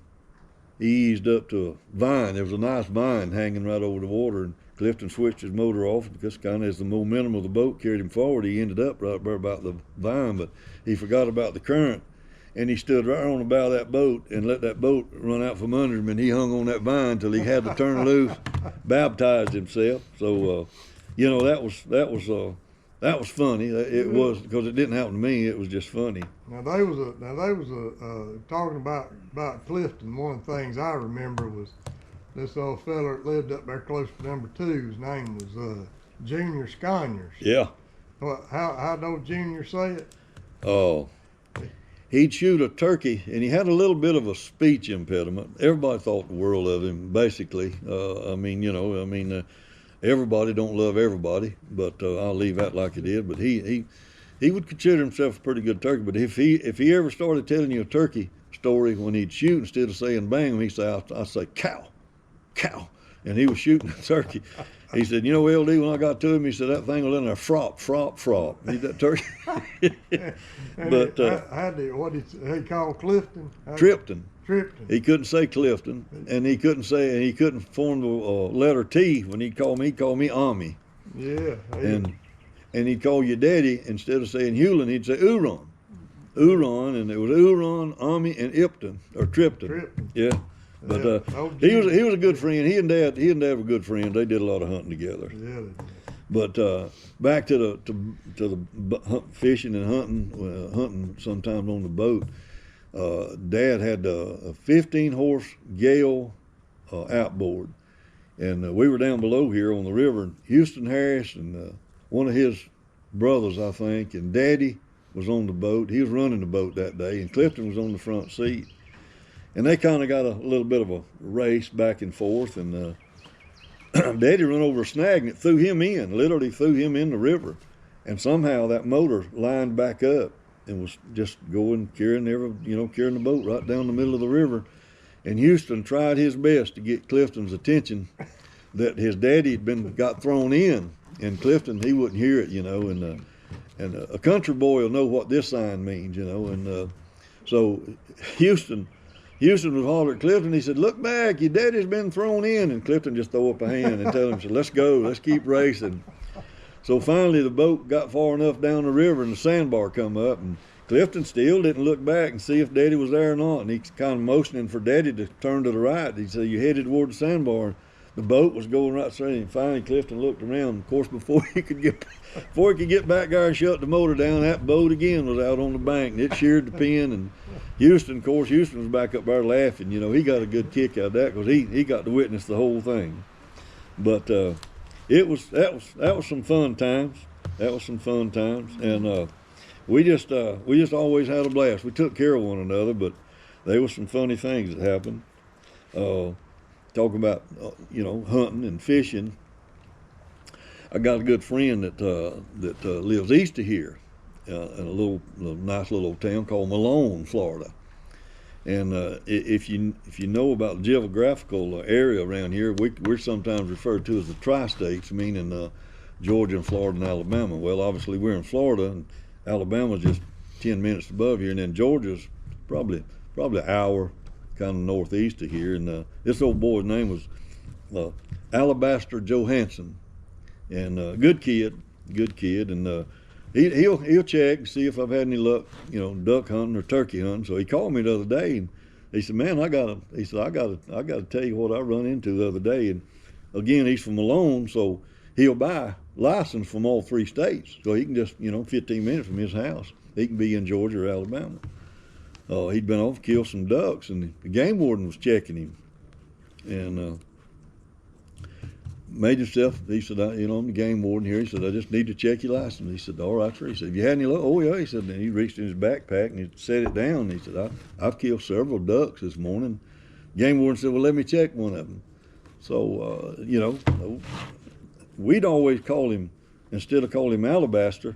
eased up to a vine. There was a nice vine hanging right over the water, and Clifton switched his motor off because kind of as the momentum of the boat carried him forward, he ended up right there about the vine, but he forgot about the current, and he stood right on the bow of that boat and let that boat run out from under him, and he hung on that vine till he had to turn loose, baptized himself. So, you know, that was funny. It was, because it didn't happen to me. It was just funny. Now they was talking about Clifton. One of the things I remember was this old fella that lived up there close to number 2. His name was Junior Sconyers. Yeah. How'd old Junior say it? Oh, he'd shoot a turkey, and he had a little bit of a speech impediment. Everybody thought the world of him, basically. Everybody don't love everybody, but I'll leave that like it is. But he would consider himself a pretty good turkey. But if he ever started telling you a turkey story, when he'd shoot, instead of saying bang, he'd say, I say cow, cow. And he was shooting a turkey. He said, "You know, LD, when I got to him, he said, that thing was in there, frop, frop, frop." He's that turkey. But what did he call Clifton? Tripton. Tripton. He couldn't say Clifton, and he couldn't form the letter T when he'd call me Ami. Yeah. And he'd call you Daddy, instead of saying Hewlin, he'd say Uron. Uron, and it was Uron, Ami, and Ipton, or Tripton. Yeah. But he was a good friend. He and Dad were good friends. They did a lot of hunting together. Yeah, they did. But back to the fishing and hunting sometimes on the boat. Dad had a 15-horse Gale outboard, and we were down below here on the river. And Houston Harris and one of his brothers, I think, and Daddy was on the boat. He was running the boat that day, and Clifton was on the front seat. And they kind of got a little bit of a race back and forth, and Daddy run over a snag, and it threw him in, literally threw him in the river. And somehow that motor lined back up and was just going, carrying the boat right down the middle of the river. And Houston tried his best to get Clifton's attention that his daddy got thrown in, and Clifton, he wouldn't hear it, and a country boy will know what this sign means, and so Houston Houston was hollering at Clifton. He said, "Look back, your daddy's been thrown in." And Clifton just threw up a hand and tell him, said, "Let's go, let's keep racing." So finally the boat got far enough down the river and the sandbar come up, and Clifton still didn't look back and see if Daddy was there or not. And he's kind of motioning for Daddy to turn to the right. He said, "You headed toward the sandbar." The boat was going right straight, and finally Clifton looked around. Of course, before he could get back there and shut the motor down, that boat again was out on the bank, and it sheared the pin. And Houston, of course, Houston was back up there laughing. You know, he got a good kick out of that because he got to witness the whole thing. But that was some fun times. That was some fun times, and we just always had a blast. We took care of one another, but there was some funny things that happened. Talking about hunting and fishing. I got a good friend that lives east of here, in a nice little town called Malone, Florida. And if you know about the geographical area around here, we're sometimes referred to as the tri-states, meaning Georgia and Florida and Alabama. Well, obviously we're in Florida, and Alabama's just 10 minutes above here, and then Georgia's probably an hour kind of northeast of here. And this old boy's name was Alabaster Johansson, and good kid, and he'll check and see if I've had any luck, duck hunting or turkey hunting. So he called me the other day, and he said, "Man, I gotta tell you what I run into the other day." And again, he's from Malone, so he'll buy license from all 3 states, so he can just 15 minutes from his house, he can be in Georgia or Alabama. He'd been off, killed some ducks, and the game warden was checking him, and made himself. He said, "I'm the game warden here." He said, "I just need to check your license." He said, "All right, sir." He said, "Have you had any luck?" "Oh yeah." He said, and he reached in his backpack and he set it down. He said, I've killed several ducks this morning." Game warden said, "Well, let me check one of them." So we'd always call him, instead of calling him Alabaster,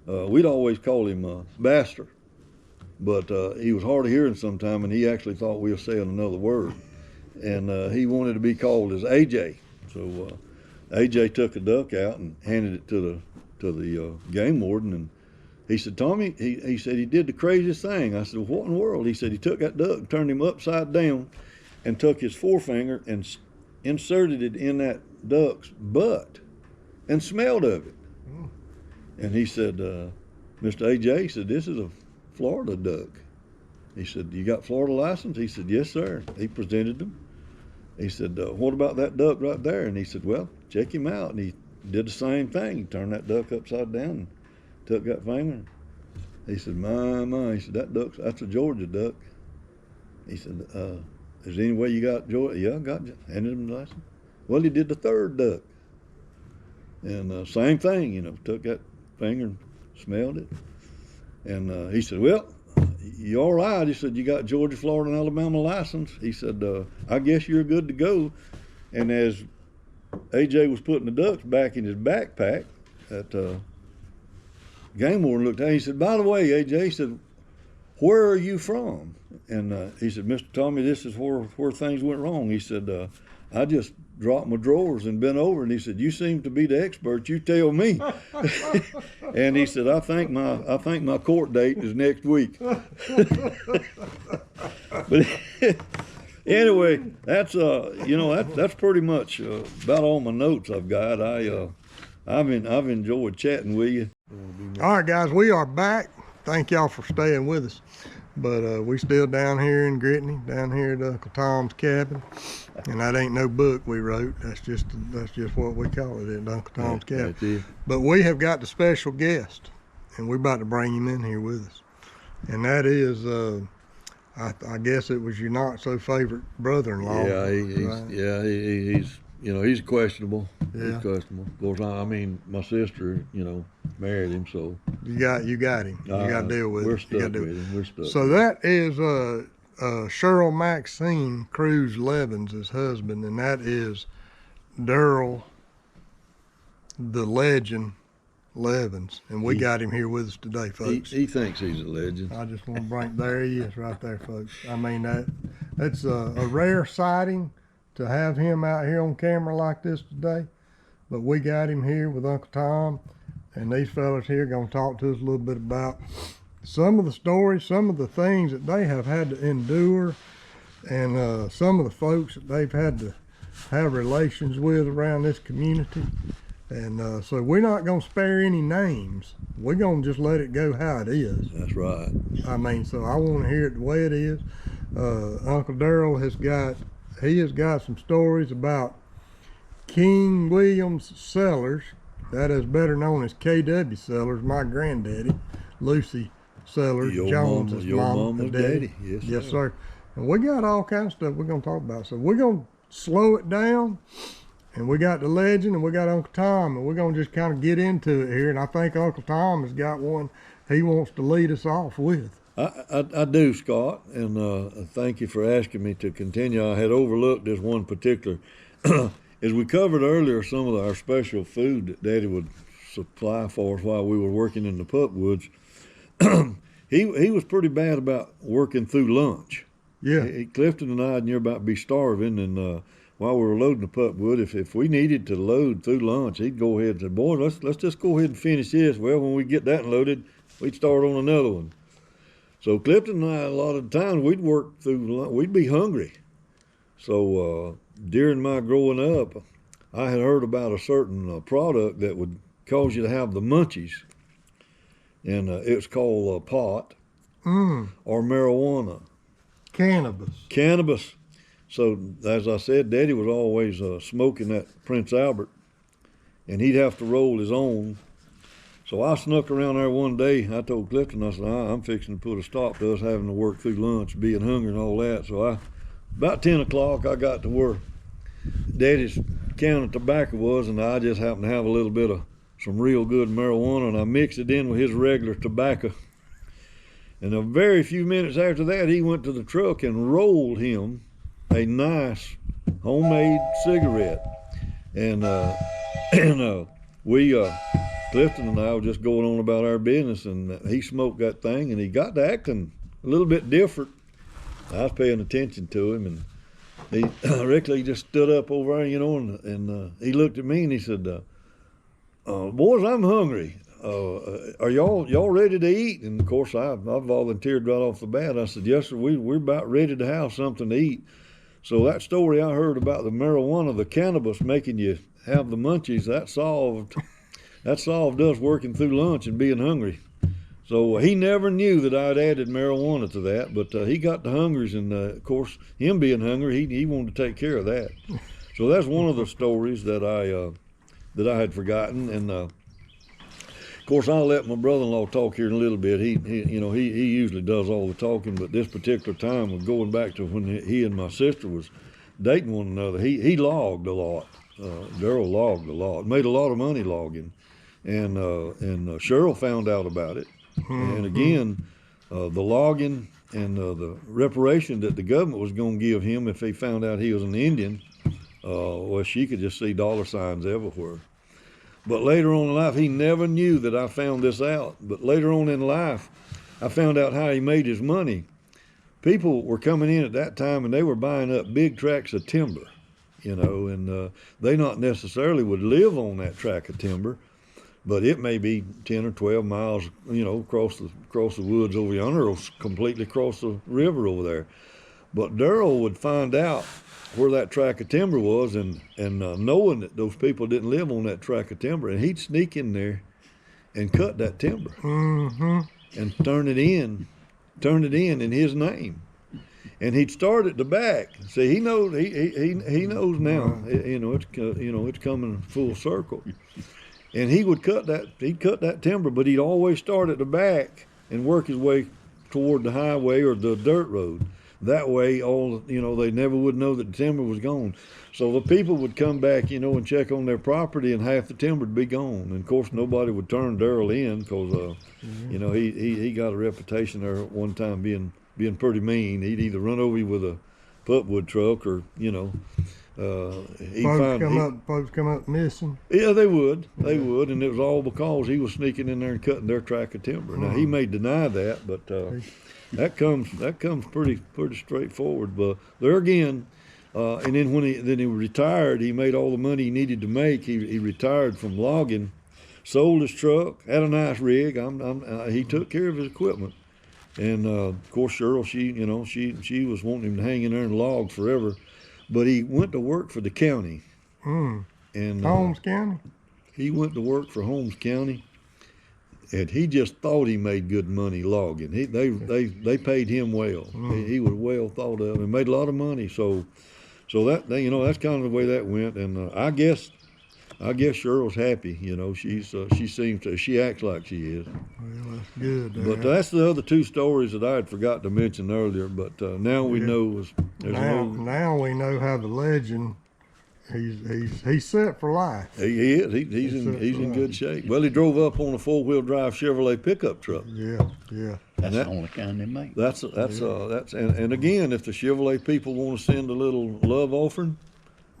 we'd always call him Baster. But he was hard of hearing sometime, and he actually thought we were saying another word. And he wanted to be called as AJ. So AJ took a duck out and handed it to the game warden, and he said, "Tommy," he said, "he did the craziest thing." I said, "Well, what in the world?" He said, "He took that duck and turned him upside down and took his forefinger and inserted it in that duck's butt and smelled of it." And he said, "Mr. AJ," he said, "this is a Florida duck." He said, "You got Florida license?" He said, "Yes, sir." He presented them. He said, "What about that duck right there?" And he said, "Well, check him out." And he did the same thing. He turned that duck upside down and took that finger. He said, my. He said, that's a Georgia duck." He said, "Is there any way you got Georgia?" "Yeah, I got you." Handed him the license. Well, he did the third duck. And same thing, took that finger and smelled it. And he said, "Well, you all right?" He said, "You got Georgia, Florida, and Alabama license." He said, "I guess you're good to go." And as AJ was putting the ducks back in his backpack, that game warden looked at him. He said, "By the way, AJ," he said, "where are you from?" And he said, "Mr. Tommy, this is where things went wrong." He said, "I just dropped my drawers and bent over." And he said, "You seem to be the expert. You tell me." And he said, I think my court date is next week." But anyway, that's that's pretty much about all my notes I've got. I've enjoyed chatting with you. All right, guys, we are back. Thank y'all for staying with us. But we still down here in Brittany, down here at Uncle Tom's cabin, and that ain't no book we wrote. That's just what we call it at Uncle Tom's cabin. But we have got the special guest, and we're about to bring him in here with us. And that is, I guess it was your not so favorite brother-in-law. Yeah, he's questionable. Yeah. He's questionable. Of course, I mean, my sister, married him, so you got him. You got to deal with we're it. Stuck with him. We're stuck. So that is Cheryl Maxine Cruz Levins' husband, and that is Daryl the Legend Levins, and we got him here with us today, folks. He thinks he's a legend. I just want to bring, there he is right there, folks. I mean, that's a rare sighting to have him out here on camera like this today, but we got him here with Uncle Tom, and these fellas here going to talk to us a little bit about some of the stories, some of the things that they have had to endure and some of the folks that they've had to have relations with around this community. And so we're not going to spare any names. We're going to just let it go how it is. That's right. I mean, so I want to hear it the way it is. Uncle Darrell has got some stories about King Williams Sellers, that is better known as KW Sellers, my granddaddy, Lucy Sellers, Jones's mom and daddy. Yes, sir. And we got all kinds of stuff we're going to talk about. So we're going to slow it down, and we got the legend, and we got Uncle Tom, and we're going to just kind of get into it here. And I think Uncle Tom has got one he wants to lead us off with. I do, Scott, and thank you for asking me to continue. I had overlooked this one particular. As we covered earlier, some of our special food that Daddy would supply for us while we were working in the pup woods, he was pretty bad about working through lunch. Yeah. Clifton and I near about be starving, and while we were loading the pup wood, if we needed to load through lunch, he'd go ahead and say, "Boys, let's just go ahead and finish this." Well, when we get that loaded, we'd start on another one. So Clifton and I, a lot of the time, we'd work through, we'd be hungry. So during my growing up, I had heard about a certain product that would cause you to have the munchies. And it's called pot or marijuana. Cannabis. So as I said, Daddy was always smoking that Prince Albert, and he'd have to roll his own. So I snuck around there one day. I told Clifton, I said, I'm fixing to put a stop to us having to work through lunch, being hungry and all that. So about 10 o'clock, I got to where Daddy's can of tobacco was, and I just happened to have a little bit of some real good marijuana, and I mixed it in with his regular tobacco. And a very few minutes after that, he went to the truck and rolled him a nice homemade cigarette. And we Clifton and I were just going on about our business, and he smoked that thing, and he got to acting a little bit different. I was paying attention to him, and I reckon he just stood up over there, and he looked at me and he said, "Boys, I'm hungry. Are y'all ready to eat?" And of course, I volunteered right off the bat. I said, "Yes, sir. We're about ready to have something to eat." So that story I heard about the marijuana, the cannabis making you have the munchies, that solved us working through lunch and being hungry. So he never knew that I'd added marijuana to that, but he got the hungries, and of course, him being hungry, he wanted to take care of that. So that's one of the stories that I had forgotten. And of course, I'll let my brother-in-law talk here in a little bit. He usually does all the talking, but this particular time, was going back to when he and my sister was dating one another. He logged a lot. Darrell logged a lot, made a lot of money logging, and Cheryl found out about it. And again, the logging and the reparation that the government was going to give him if they found out he was an Indian, well, she could just see dollar signs everywhere. But later on in life, he never knew that I found this out. But later on in life, I found out how he made his money. People were coming in at that time, and they were buying up big tracts of timber, and they not necessarily would live on that tract of timber, but it may be 10 or 12 miles, across the woods over yonder, or completely across the river over there. But Darrell would find out where that tract of timber was, and knowing that those people didn't live on that tract of timber, and he'd sneak in there and cut that timber and turn it in in his name. And he'd start at the back. See, he knows knows now. It's coming full circle. And he'd cut that timber, but he'd always start at the back and work his way toward the highway or the dirt road. That way, they never would know that the timber was gone. So the people would come back, and check on their property, and half the timber would be gone. And of course, nobody would turn Darrell in because, he got a reputation there at one time being pretty mean. He'd either run over you with a pulpwood truck, or folks come up missing. Yeah, they would, and it was all because he was sneaking in there and cutting their tract of timber. Now he may deny that, but that comes pretty straightforward. But there again, and then when he retired, he made all the money he needed to make. He retired from logging, sold his truck, had a nice rig. He took care of his equipment, And of course, Cheryl, she was wanting him to hang in there and log forever, but he went to work for the county. And Holmes County? he went to work for Holmes County, and he just thought he made good money logging. They paid him well. He was well thought of and made a lot of money. So that that's kind of the way that went. And I guess Cheryl's happy. She acts like she is. Well, that's good. But that's the other two stories that I had forgot to mention earlier. But now we know now we know how the legend. He's set for life. He is. He's in good shape. Well, he drove up on a 4-wheel drive Chevrolet pickup truck. Yeah. That's the only kind they make. That's and again, if the Chevrolet people want to send a little love offering,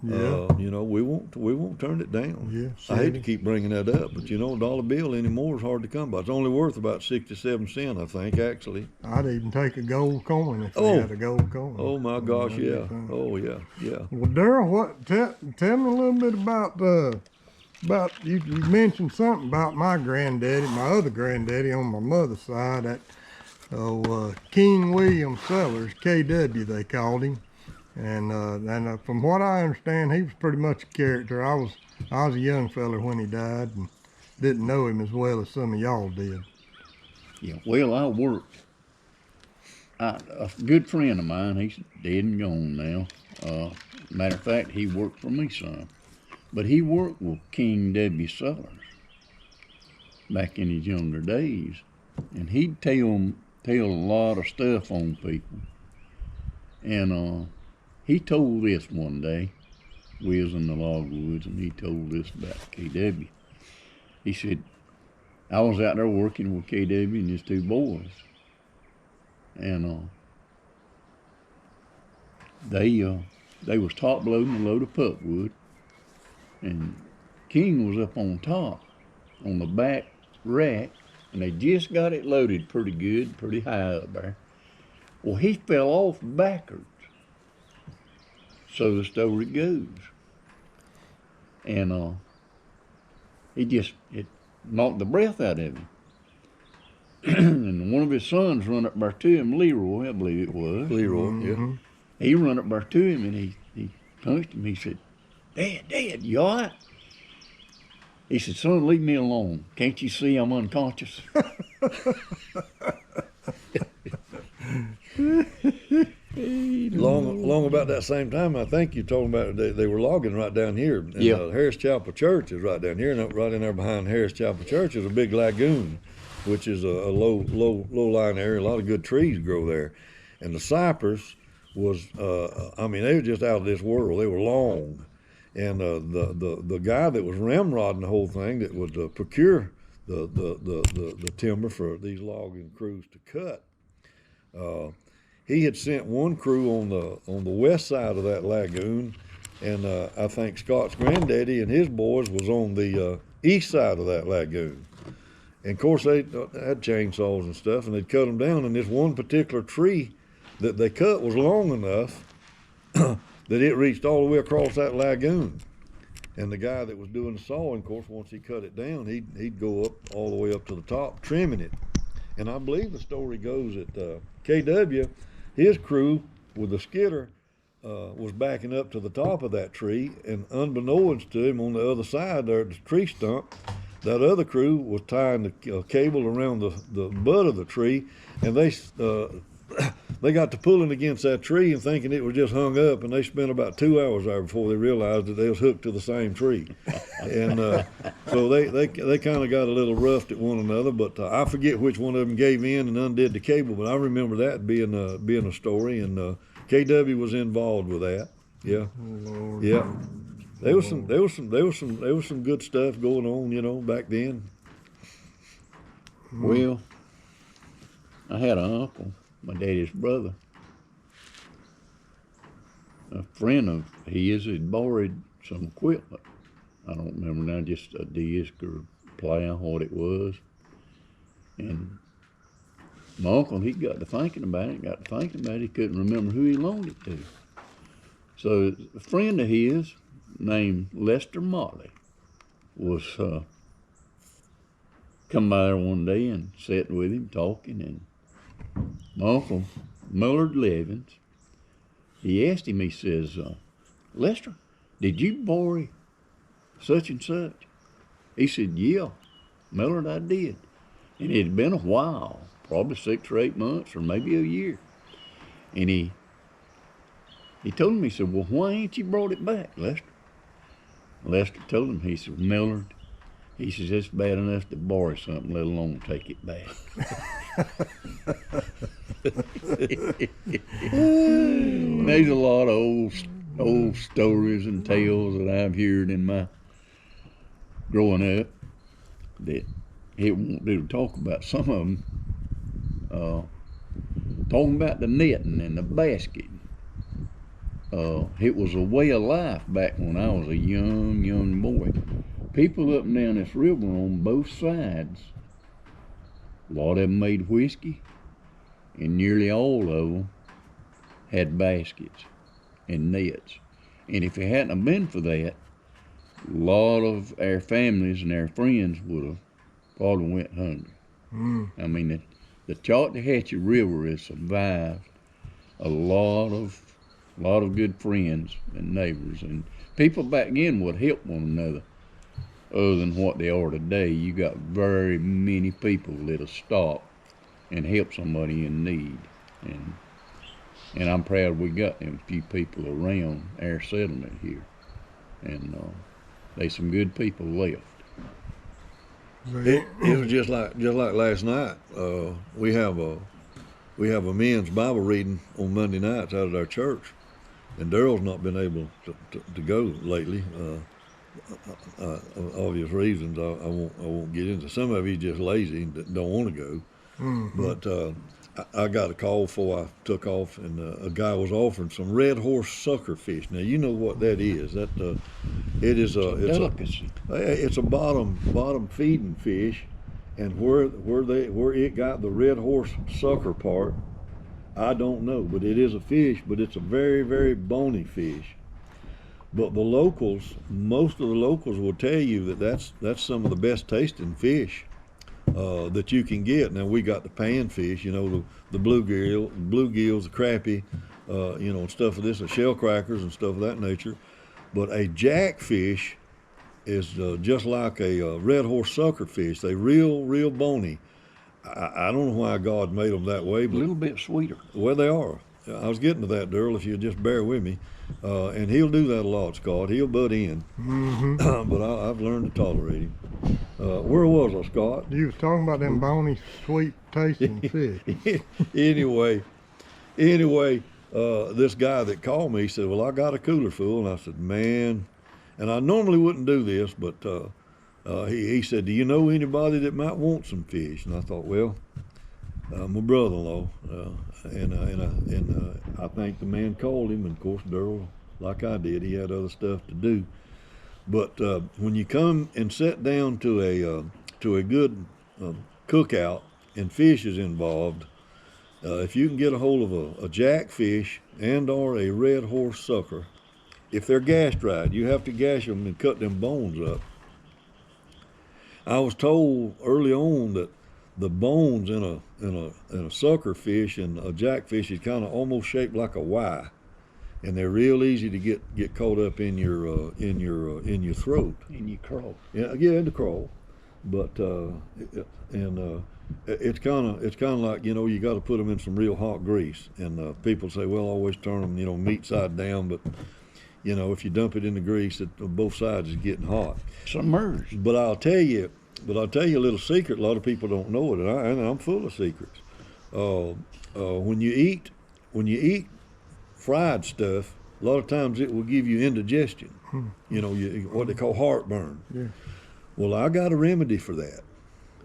we won't turn it down. Yeah. I hate to keep bringing that up, but a dollar bill anymore is hard to come by. It's only worth about 67 cents, I think, actually. I'd even take a gold coin if they had a gold coin. Oh my gosh, yeah. Oh yeah. Well, Daryl, tell me a little bit about you mentioned something about my granddaddy, my other granddaddy on my mother's side, that King William Sellers, KW they called him. And from what I understand, he was pretty much a character. I was a young fella when he died and didn't know him as well as some of y'all did. Yeah, well, a good friend of mine, he's dead and gone now. Matter of fact, he worked for me some. But he worked with King W. Sellers back in his younger days. And he'd tell a lot of stuff on people. And he told this one day. We was in the logwoods, and he told this about KW. He said, I was out there working with KW and his two boys. And they was top loading a load of pulpwood. And King was up on top, on the back rack, and they just got it loaded pretty good, pretty high up there. Well, he fell off backwards. So the story goes. And it knocked the breath out of him. And one of his sons run up there to him, Leroy, I believe it was. Leroy, yeah. He run up there to him and he punched him. He said, Dad, you all right? He said, son, leave me alone. Can't you see I'm unconscious? Long about that same time, I think you told about they were logging right down here. And, Harris Chapel Church is right down here, and right in there behind Harris Chapel Church is a big lagoon, which is a low-lying area. A lot of good trees grow there, and the cypress was, they were just out of this world. They were long, and the guy that was ramrodding the whole thing, that would procure the timber for these logging crews to cut. He had sent one crew on the west side of that lagoon, and I think Scott's granddaddy and his boys was on the east side of that lagoon. And of course they had chainsaws and stuff, and they'd cut them down. And this one particular tree that they cut was long enough that it reached all the way across that lagoon. And the guy that was doing the sawing, of course, once he cut it down, he'd go up all the way up to the top, trimming it. And I believe the story goes that KW, his crew with the skidder, was backing up to the top of that tree, and unbeknownst to him, on the other side there at the tree stump, that other crew was tying the cable around the butt of the tree, and they got to pulling against that tree and thinking it was just hung up, and they spent about 2 hours there before they realized that they was hooked to the same tree. And so they kind of got a little roughed at one another, but I forget which one of them gave in and undid the cable, but I remember that being a story, and KW was involved with that. Yeah. Lord. Yeah. There was some good stuff going on, back then. Well, I had an uncle, my daddy's brother. A friend of his had borrowed some equipment. I don't remember now, just a disc or plow, what it was. And my uncle, he got to thinking about it. He couldn't remember who he loaned it to. So a friend of his named Lester Motley was come by there one day and sat with him talking, and my uncle, Millard Levins, he asked him, he says, Lester, did you borrow such and such? He said, yeah, Millard, I did. And it had been a while, probably 6 or 8 months or maybe a year. And he told him, he said, well, why ain't you brought it back, Lester? Lester told him, he said, Millard, he says, it's bad enough to borrow something, let alone take it back. There's a lot of old stories and tales that I've heard in my growing up that it won't do to talk about. Some of them, talking about the netting and the basket. It was a way of life back when I was a young boy. People up and down this river on both sides, a lot of them made whiskey, and nearly all of them had baskets and nets. And if it hadn't have been for that, a lot of our families and our friends would have probably went hungry. I mean, the Choctawhatchee River has survived a lot of good friends and neighbors, and people back then would help one another. Other than what they are today, you got very many people that'll stop and help somebody in need, and I'm proud we got them few people around our settlement here, and there's some good people left. It was just like last night. We have a men's Bible reading on Monday nights out at our church, and Daryl's not been able to go lately. Obvious reasons. I won't get into. Some of he's just lazy and don't want to go. But I got a call before I took off, and a guy was offering some red horse sucker fish. Now you know what that is. That it is a Delicacy. It's a bottom feeding fish, and where it got the red horse sucker part, I don't know. But it is a fish. But it's a very, very bony fish. But the locals, most of the locals will tell you that that's some of the best tasting fish that you can get. Now we got the panfish, you know, the bluegills, the crappie, and stuff of this, the shell crackers and stuff of that nature. But a jackfish is just like a red horse sucker fish. They real bony. I don't know why God made them that way, but A little bit sweeter. well, they are. I was getting to that, Darrell, if you'll just bear with me. And he'll do that a lot, Scott. He'll butt in. But I've learned to tolerate him. Where was I, Scott? You was talking about them bony, sweet tasting fish. Anyway, this guy that called me said, well, I got a cooler full. And I said, man, and I normally wouldn't do this, but he said, do you know anybody that might want some fish? And I thought, well, my brother-in-law, and I think the man called him, and of course Darrell, like I did, he had other stuff to do. But when you come and sit down to a good cookout and fish is involved, if you can get a hold of a jackfish and or a red horse sucker, if they're gas dried, you have to gash them and cut them bones up. I was told early on that the bones in a sucker fish and a jackfish is kind of almost shaped like a Y, and they're real easy to get caught up in your throat. And you crawl. Yeah, in the crawl, but it's kind of like, you got to put them in some real hot grease, and people say, well, always turn them meat side down, but if you dump it in the grease, both sides is getting hot. Submerged. But I'll tell you a little secret. A lot of people don't know it, and I'm full of secrets. When you eat fried stuff, a lot of times it will give you indigestion. What they call heartburn. Yeah. Well, I got a remedy for that,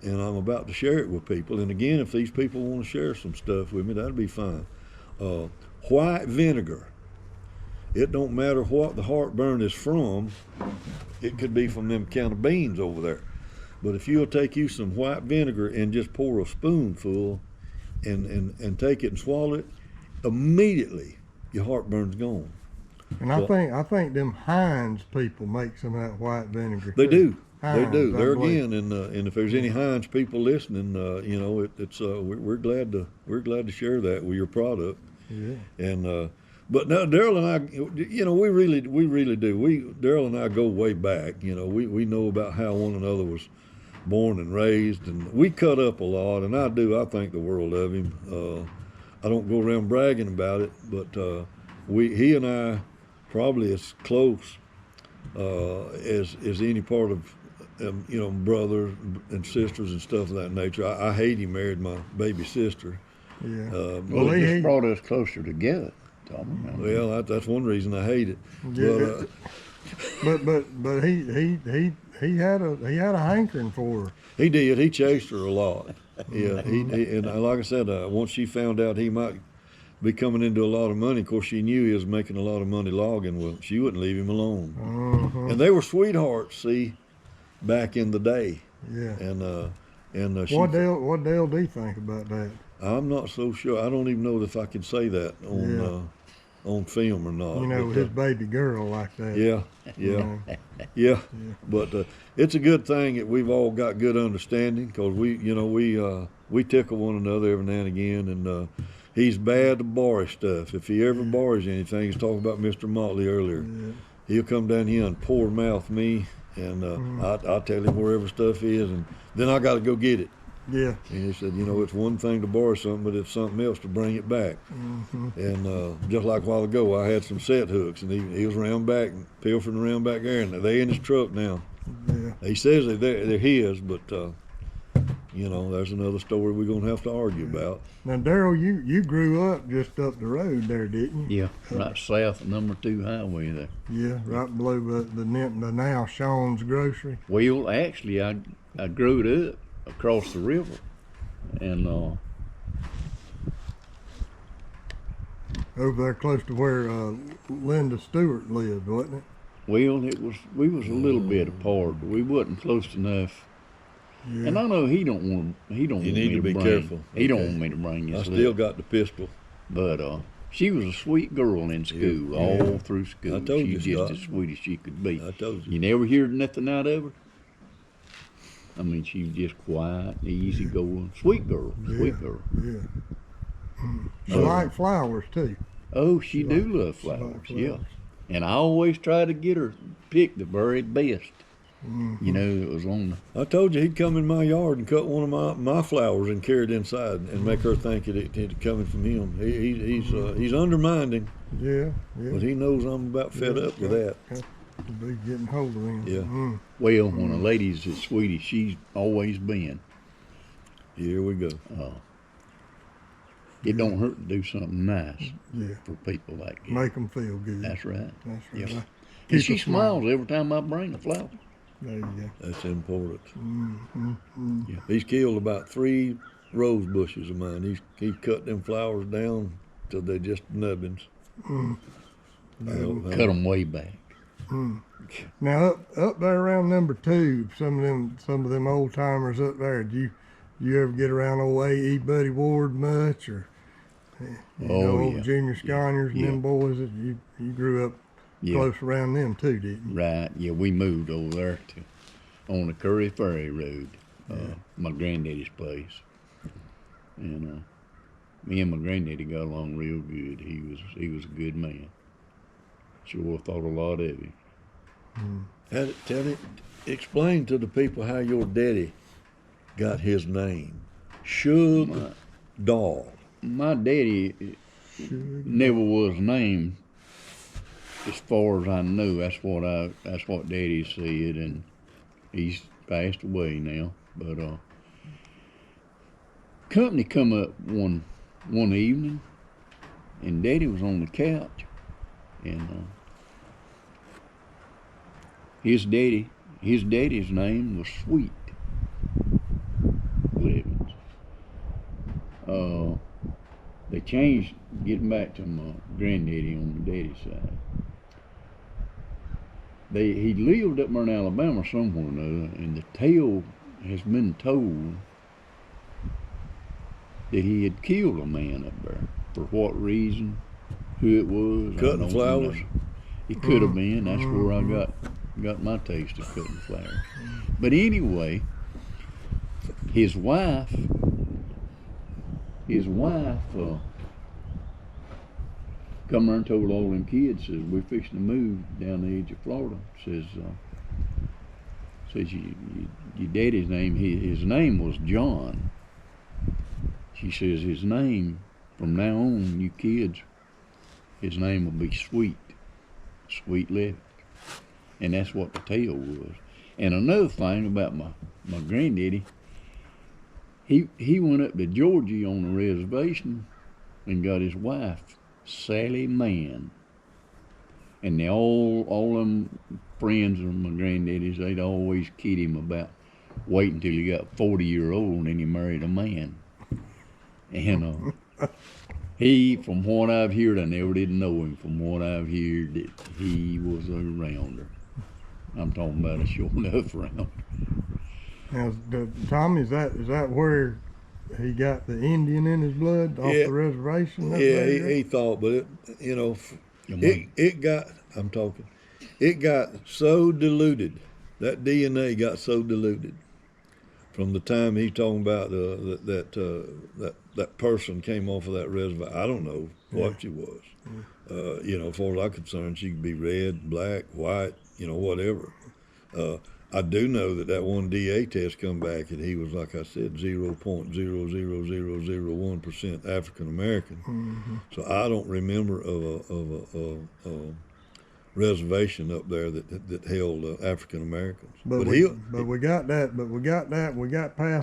and I'm about to share it with people. And again, if these people want to share some stuff with me, that'd be fine. White vinegar. It don't matter what the heartburn is from. It could be from them can of beans over there. But if you'll take you some white vinegar and just pour a spoonful and take it and swallow it, immediately your heartburn's gone. And I think them Heinz people make some of that white vinegar. They too. They Hines, do. I There believe. again, and if there's any Hines people listening, you know, we're glad to share that with your product. Yeah. And but now Daryl and I, you know, we really do. Daryl and I go way back. You know, we know about how one another was born and raised, and we cut up a lot. And I think the world of him. I don't go around bragging about it, but he and I probably as close as any part of you know, brothers and sisters and stuff of that nature. I hate he married my baby sister. Yeah. Well, it he- just brought us closer together, Tommy. I mean, Well, that's one reason I hate it. Yeah. But But he had a hankering for her. he did. He chased her a lot. Yeah. And like I said, once she found out he might be coming into a lot of money, of course she knew he was making a lot of money logging. Well, she wouldn't leave him alone. And they were sweethearts. See, back in the day. Yeah. And she, What Dale do you think about that? I'm not so sure. I don't even know if I can say that on film or not. You know, but, his baby girl like that. Yeah, you yeah, know. yeah. But it's a good thing that we've all got good understanding, because we tickle one another every now and again. And he's bad to borrow stuff. If he ever borrows anything, he's talking about Mr. Motley earlier. Yeah. He'll come down here and poor mouth me, and I'll tell him wherever stuff is, and then I got to go get it. Yeah. And he said, you know, it's one thing to borrow something, but it's something else to bring it back. And just like a while ago, I had some set hooks, and he was around back, pilfering around back there, and they're in his truck now. Yeah. He says they're his, but, you know, there's another story we're going to have to argue about. Now, Daryl, you grew up just up the road there, didn't you? yeah, right south of number 2 highway there. Yeah, right below the now Sean's Grocery. Well, actually, I grew up across the river, and Over there close to where Linda Stewart lived, wasn't it? well, we was a little bit apart, but we wasn't close enough. Yeah. And I know he don't want You me need to be careful. He don't Okay. want me to bring I this. still got the pistol. But she was a sweet girl in school, Yeah. all through school. I told She's you, just Scott. as sweet as she could be. I told you. You never hear nothing out of her. I mean, she was just quiet, easy going, sweet girl, sweet girl. Yeah. She liked flowers too. Oh, she do liked- love she liked flowers, flowers. yeah. And I always try to get her pick the very best. Mm-hmm. You know, it was on the I told you he'd come in my yard and cut one of my flowers and carry it inside and make her think it coming from him. He's undermining, Yeah, but yeah. he knows I'm about fed up with that. To be getting hold of him. Yeah. Mm. well, when a lady's as sweet as she's always been, Here we go. it don't hurt to do something nice Yeah. for people like that. Make them feel good. That's right. That's right. Yep. Keep And she a smile. smiles every time I bring a flower. There you go. That's important. Mm-hmm. He's killed about 3 rose bushes of mine. He's cut them flowers down till they're just nubbins. Cut them way back. Now up there around number 2, some of them old timers up there. Do you ever get around old A.E. Buddy Ward much, or Oh, old yeah. Junior Sconyers and Yeah. them boys that you grew up Yeah. close around them too, didn't you? Right. Yeah, we moved over there on the Curry Ferry Road, my granddaddy's place. And me and my granddaddy got along real good. He was a good man. Sure thought a lot of him. Explain to the people how your daddy got his name. Suge Dog. My daddy never was named, as far as I know. That's what Daddy said, and he's passed away now. But company come up one evening, and Daddy was on the couch, and his daddy's name was Sweet Blevins. They changed, getting back to my granddaddy on my daddy's side. He lived up there in Alabama somewhere or another, and the tale has been told that he had killed a man up there. For what reason, who it was, I Cutting don't flowers? know. It could have been. That's where I got got my taste of cutting flowers. But anyway, his wife come there and told all them kids, says, we're fixing to move down the edge of Florida. Says your daddy's name, his name was John. She says, his name, from now on, you kids, his name will be Sweet Left. And that's what the tale was. And another thing about my granddaddy, he went up to Georgia on a reservation and got his wife, Sally Mann. And they all them friends of my granddaddy's, they'd always kid him about waiting till he got 40-year-old and then he married a man. And he, from what I've heard, I never did know him, from what I've heard, that he was a rounder. I'm talking about a sure enough rounder. Now, Tommy, is that where he got the Indian in his blood off the reservation? He thought, but it got so diluted. That DNA got so diluted from the time he's talking about that person came off of that reservoir. I don't know what she was. As far as I'm concerned, she could be red, black, white, whatever. I do know that one DA test come back and he was, like I said, 0.00001% African American. Mm-hmm. So I don't remember of a reservation up there that held African Americans. But we got past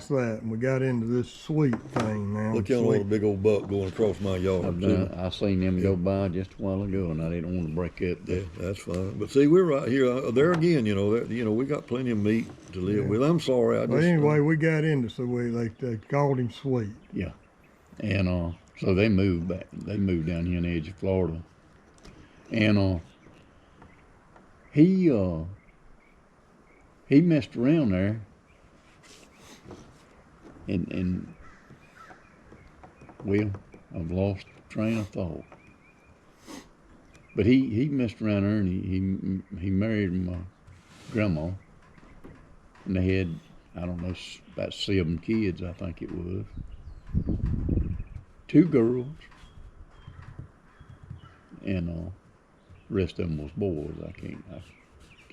that, and we got into this Sweet thing now. Look at a big old buck going across my yard. I seen them go by just a while ago, and I didn't want to break up. Yeah, that's fine. But see, we're right here. There again, we got plenty of meat to live with. I'm sorry. Anyway, we got into they called him Sweet. Yeah, and so they moved back. They moved down here on the edge of Florida, and he messed around there, and well, I've lost train of thought. But he messed around there, and he married my grandma, and they had, I don't know, about 7 kids, I think it was. 2 girls, and the rest of them was boys. I can't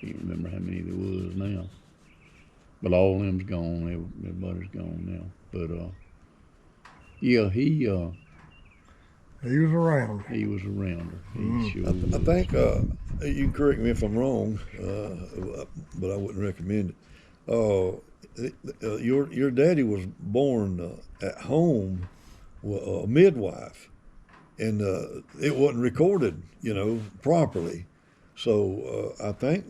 remember how many there was now. But all of them's gone. Everybody's gone now. But yeah, he was around. He was a rounder. Sure I think you can correct me if I'm wrong, but I wouldn't recommend it. Your daddy was born at home with a midwife, and it wasn't recorded, properly. So I think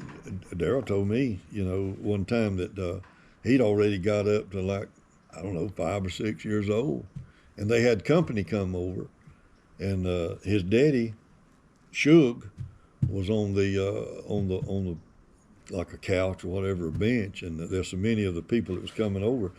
Darryl told me, one time that he'd already got up to 5 or 6 years old, and they had company come over, and his daddy, Shug, was on the like a couch or whatever, a bench, and there's so many of the people that was coming over.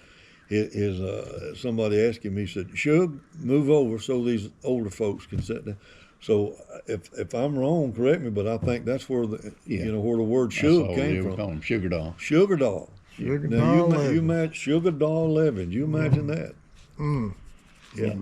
Somebody asked him, he said, "Shug, move over so these older folks can sit down." So if I'm wrong, correct me, but I think that's where where the word Shug came from. Call him Sugar Doll. Sugar Doll. Sugar now Doll you imagine Sugar Doll Levin. You imagine that? Mm. Yeah.